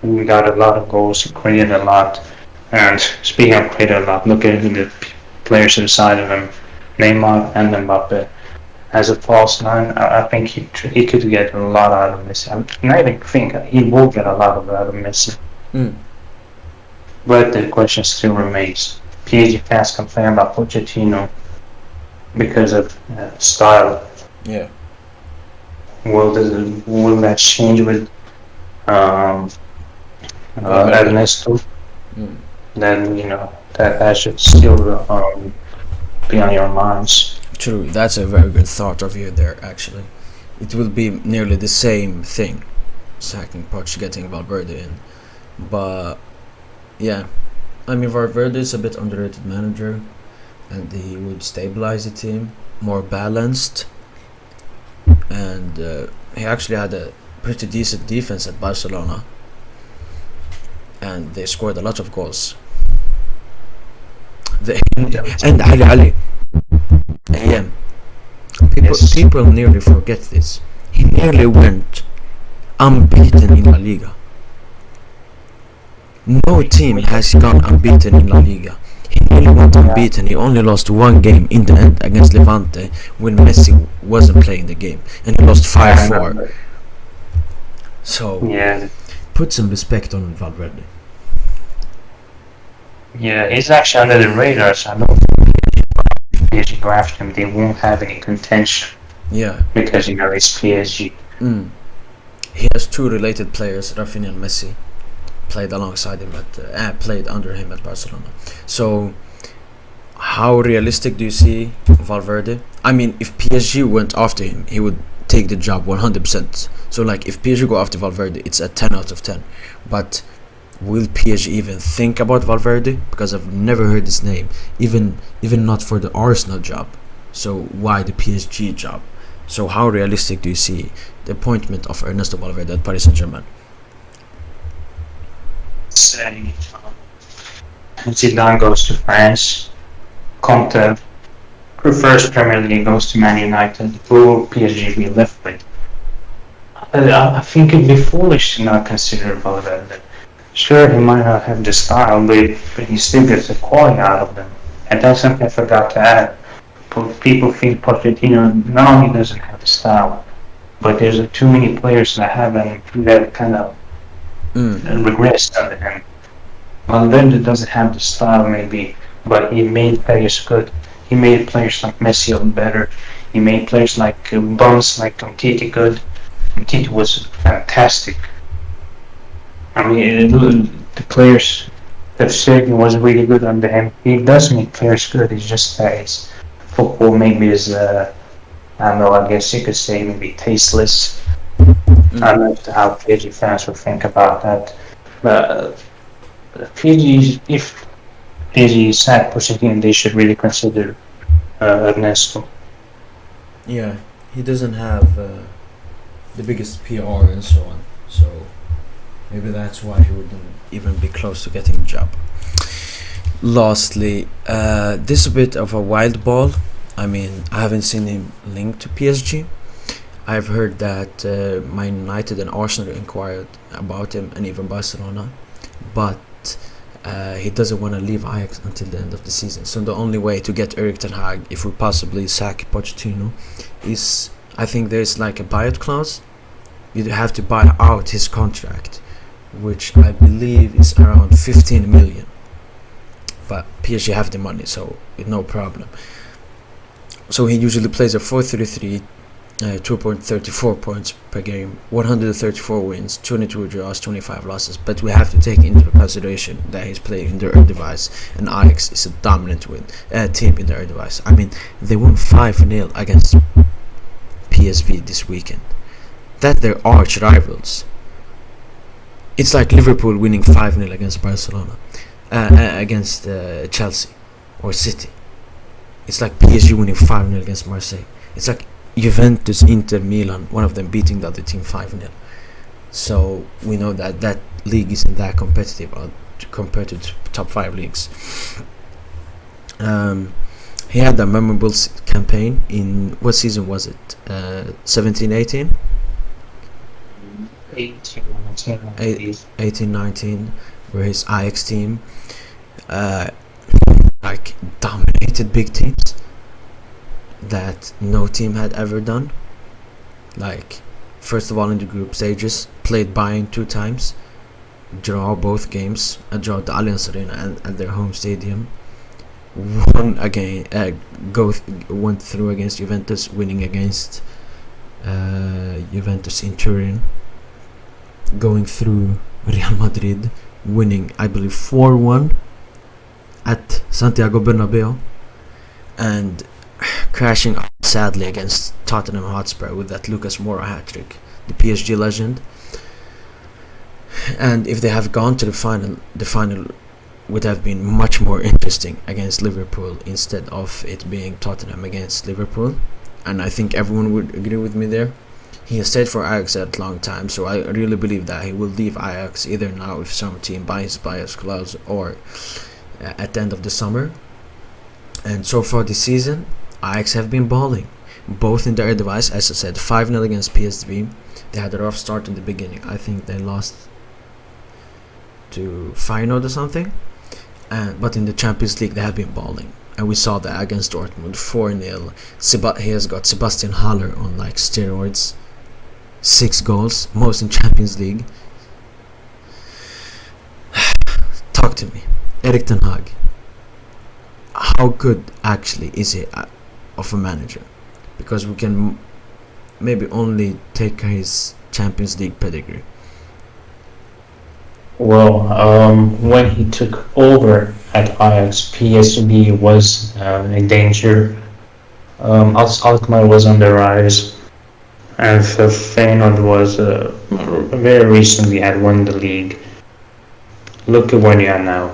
He got a lot of goals. He created a lot. And speaking of created a lot, look at the players inside of him, Neymar and Mbappe. As a false nine, I think he could get a lot out of Messi. And I even think he will get a lot out of Messi. But the question still remains. PSG fans complain about Pochettino because of style. Yeah. Will that change with Ernesto? Then that should still be on your minds. True, that's a very good thought of you there, actually. It will be nearly the same thing, sacking Poch, getting Valverde in. But, yeah, I mean, Valverde is a bit underrated manager, and he would stabilize the team, more balanced, and he actually had a pretty decent defense at Barcelona, and they scored a lot of goals. And Ali, yeah, people nearly forget this. He nearly went unbeaten in La Liga. No team has gone unbeaten in La Liga. He nearly went unbeaten. He only lost one game in the end against Levante when Messi wasn't playing the game, and he lost 5-4. So put some respect on Valverde. Yeah, he's actually under the radar, so I know if PSG draft him, they won't have any contention. Yeah. Because, it's PSG. He has two related players, Rafinha and Messi, played alongside him played under him at Barcelona. So, how realistic do you see Valverde? I mean, if PSG went after him, he would take the job 100%. So, like, if PSG go after Valverde, it's a 10 out of 10. But will PSG even think about Valverde? Because I've never heard his name, even not for the Arsenal job. So why the PSG job? So how realistic do you see the appointment of Ernesto Valverde at Paris Saint-Germain? Zidane goes to France. Conte prefers Premier League, goes to Man United, who will PSG be left with? I think it'd be foolish to not consider Valverde. Sure, he might not have the style, but he still gets the quality out of them. And that's something I forgot to add. People think Pochettino not only doesn't have the style, but there's too many players that kind of regressed under him. Valverde doesn't have the style maybe, but he made players good. He made players like Messi look better. He made players like bums like Conte good. Conte was fantastic. I mean, the players that Sergio was really good under him. He does make players good. It's just that his football maybe is, I don't know, I guess you could say maybe tasteless. I don't know how PSG fans would think about that. But if PSG sack Pochettino, they should really consider Ernesto. Yeah, he doesn't have the biggest PR and so on, so maybe that's why he wouldn't even be close to getting a job. Lastly, this is a bit of a wild ball. I mean, I haven't seen him linked to PSG. I've heard that Man United and Arsenal inquired about him, and even Barcelona, but he doesn't want to leave Ajax until the end of the season. So the only way to get Erik ten Hag, if we possibly sack Pochettino, is, I think there's like a buyout clause. You have to buy out his contract, which I believe is around 15 million. But PSG have the money, so no problem. So he usually plays a 4-3-3, 2.34 points per game, 134 wins, 22 draws, 25 losses. But we have to take into consideration that he's playing in the Eredivisie, and Ajax is a dominant team in the Eredivisie. I mean, they won 5-0 against PSV this weekend. That they're arch rivals. It's like Liverpool winning 5-0 against Barcelona, against Chelsea or City. It's like PSG winning 5-0 against Marseille. It's like Juventus, Inter, Milan, one of them beating the other team 5-0. So we know that that league isn't that competitive compared to the top 5 leagues. He had a memorable campaign in, what season was it? 17-18? 18-19, where his Ajax team like dominated big teams that no team had ever done. Like, first of all, in the group stages, played Bayern 2 times, draw both games, draw the Allianz Arena at their home stadium, won again, went through against Juventus, winning against Juventus in Turin, going through Real Madrid, winning I believe 4-1 at Santiago Bernabeu, and crashing out sadly against Tottenham Hotspur with that Lucas Moura hat-trick, the PSG legend. And if they have gone to the final would have been much more interesting against Liverpool instead of it being Tottenham against Liverpool. And I think everyone would agree with me there. He has stayed for Ajax a long time, so I really believe that he will leave Ajax either now if some team buys his clause or at the end of the summer. And so far this season, Ajax have been balling, both in the Eredivisie, as I said, 5-0 against PSV. They had a rough start in the beginning. I think they lost to Feyenoord or something. But in the Champions League, they have been balling. And we saw that against Dortmund, 4-0. He has got Sebastian Haller on like steroids. 6 goals, most in Champions League. Talk to me. Erik ten Hag. How good actually is he of a manager? Because we can maybe only take his Champions League pedigree. Well, when he took over at Ajax, PSV was in danger. Alkmaar was on the rise, and Feyenoord was very recently had won the league. Look at where they are now.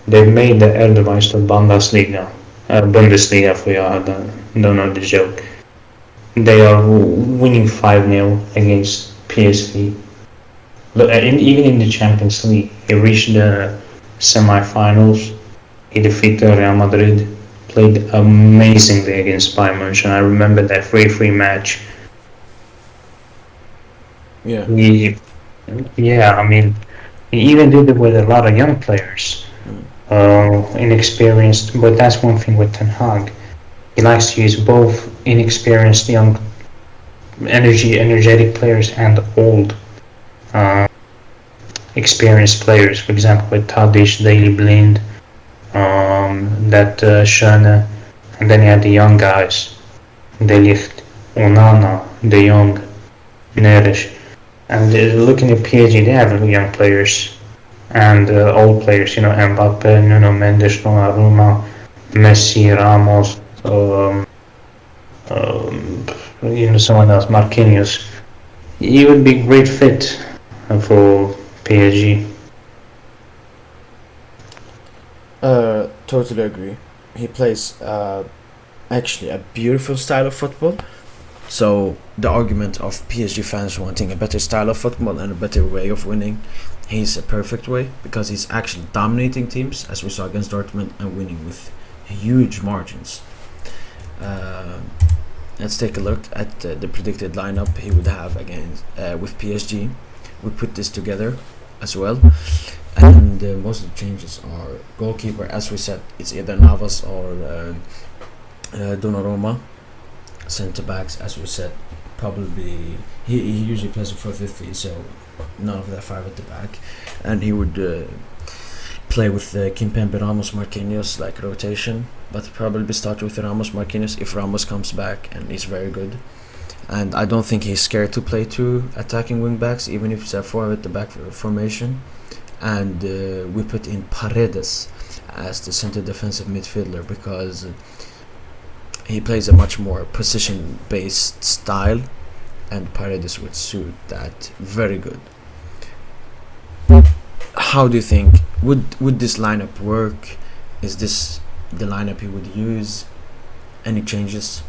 They've made the Eredivisie to Bundesliga for y'all don't know the joke. They are winning 5-0 against PSV. But even in the Champions League, he reached the semi-finals. He defeated Real Madrid, played amazingly against Bayern Munich. I remember that 3-3 match. Yeah. He even did it with a lot of young players, inexperienced. But that's one thing with Ten Hag. He likes to use both inexperienced, young, energetic players and old, experienced players. For example, with Tadic, Daley Blind, Schöne, and then you had the young guys, De Ligt, Onana, De Jong, Neres. And looking at PSG, they have young players and old players, Mbappe, Nuno Mendes, Donnarumma, Messi, Ramos, someone else, Marquinhos. He would be a great fit for PSG. Totally agree. He plays actually a beautiful style of football. So the argument of PSG fans wanting a better style of football and a better way of winning, he's a perfect way, because he's actually dominating teams, as we saw against Dortmund, and winning with huge margins. Let's take a look at the predicted lineup he would have against with PSG. We put this together as well, and most of the changes are goalkeeper. As we said, it's either Navas or Donnarumma. Centre backs, as we said, probably he usually plays a 4-5-3, so none of that five at the back, and he would play with Kimpembe, Ramos, Marquinhos, like rotation, but probably start with Ramos, Marquinhos if Ramos comes back, and he's very good. And I don't think he's scared to play two attacking wing backs, even if it's a four at the back formation. And we put in Paredes as the center defensive midfielder, because he plays a much more position-based style, and Paredes would suit that very good. How do you think would this lineup work? Is this the lineup he would use? Any changes?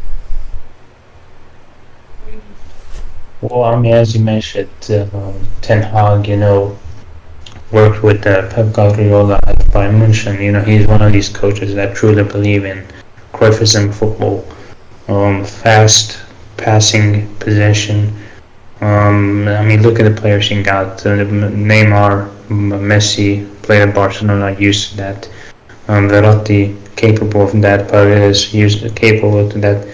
Well, as you mentioned, Ten Hag, worked with Pep Guardiola at Bayern Munich. He's one of these coaches that truly believe in Cruyffism football, fast passing, possession. Look at the players he got. Neymar, Messi played at Barcelona, used to that. Verratti, capable of that. Paredes, capable of that.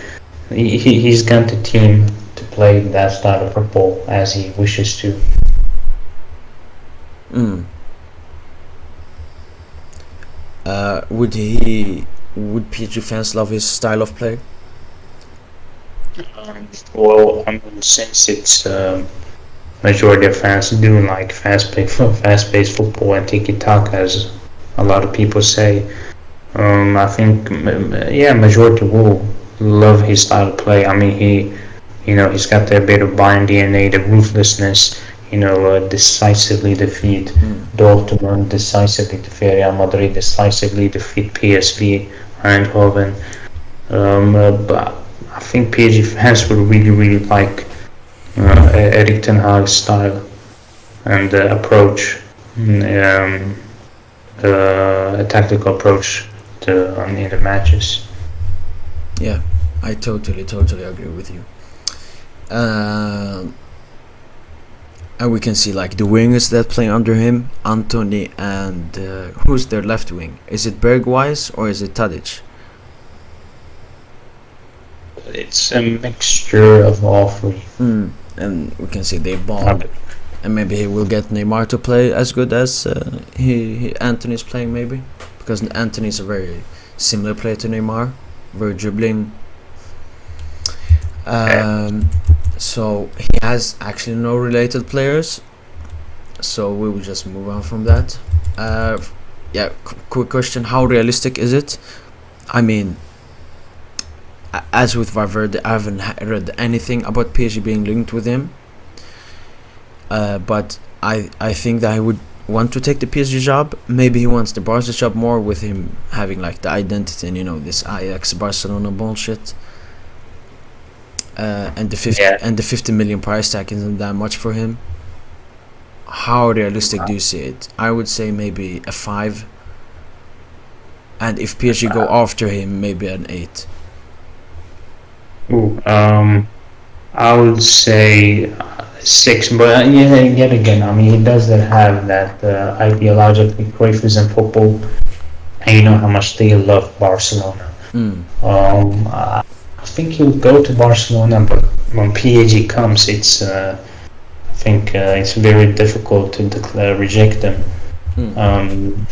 He's got the team to play that style of football as he wishes to. Would PSG fans love his style of play? Since it's majority of fans do like fast-paced football and tiki-taka, as a lot of people say, I think majority will love his style of play. He's got that bit of Bayern DNA, the ruthlessness. Decisively defeat Dortmund, decisively defeat Real Madrid, decisively defeat PSV Eindhoven. But I think PSG fans would really, really like Erik Ten Hag's style and approach, a tactical approach in the matches. Yeah, I totally agree with you. And we can see like the wingers that play under him, Antony and who's their left wing? Is it Bergwijn or is it Tadic? It's a mixture of all three. And we can see they ball, and maybe he will get Neymar to play as good as Antony's playing, maybe, because Antony's a very similar player to Neymar, very dribbling. So he has actually no related players, so we will just move on from that. Quick question: how realistic is it? As with Valverde, I haven't read anything about PSG being linked with him, but I think that I would want to take the PSG job. Maybe he wants the Barca job more, with him having like the identity and this Ajax Barcelona bullshit. And the 50 million price tag isn't that much for him. How realistic do you see it? I would say maybe a 5. And if PSG go after him, maybe an 8. Ooh, I would say 6, but yeah, yet again, I mean, he doesn't have that ideological Cruyffism football, and you know how much they love Barcelona. I think he'll go to Barcelona, but when PSG comes, I think it's very difficult to reject them.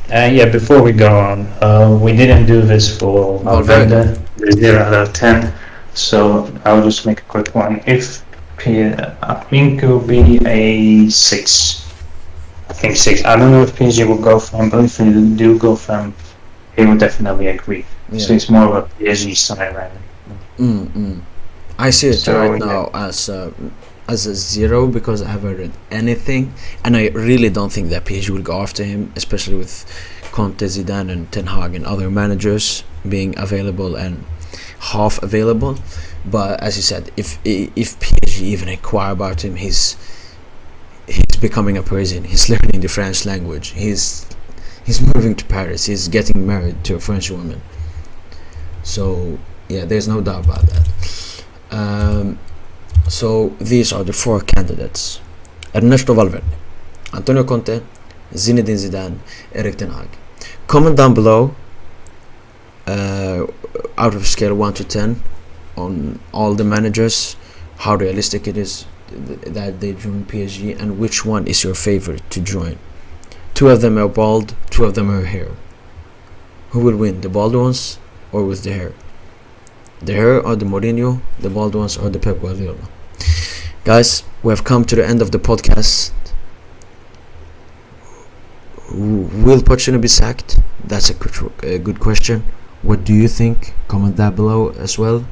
Yeah, before we go on, we didn't do this for Valverde. 0 out of 10. So I'll just make a quick one. I think it will be a 6. I think 6. I don't know if PSG will go for him, but if they do go for him, he will definitely agree. Yeah. So it's more of a PSG side rather. I see it So, right yeah. now as a 0 because I haven't read anything, and I really don't think that PSG will go after him, especially with Conte, Zidane, and Ten Hag and other managers being available and half available. But as you said, if PSG even inquire about him, he's becoming a Parisian. He's learning the French language. He's moving to Paris. He's getting married to a French woman. So yeah, there's no doubt about that. So these are the 4 candidates: Ernesto Valverde, Antonio Conte, Zinedine Zidane, Erik ten Hag. Comment down below, out of scale 1 to 10, on all the managers, how realistic it is that they join PSG, and which one is your favorite to join. 2 of them are bald, 2 of them are hair. Who will win, the bald ones or with the hair? The hair or the Mourinho, the bald ones or the Pep Guardiola? Guys, we have come to the end of the podcast. Will Pochettino be sacked? That's a good question. What do you think? Comment that below as well.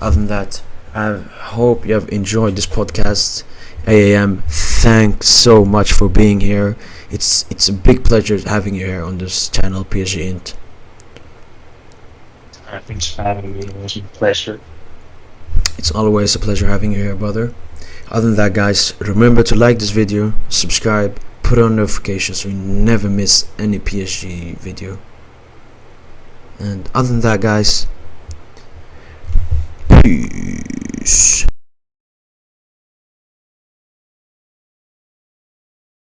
Other than that, I hope you have enjoyed this podcast. AAM, thanks so much for being here. It's a big pleasure having you here on this channel, PSGINT. Thanks for having me. It was a pleasure. It's always a pleasure having you here, brother. Other than that, guys, remember to like this video, subscribe, put on notifications so you never miss any PSG video. And other than that, guys, peace.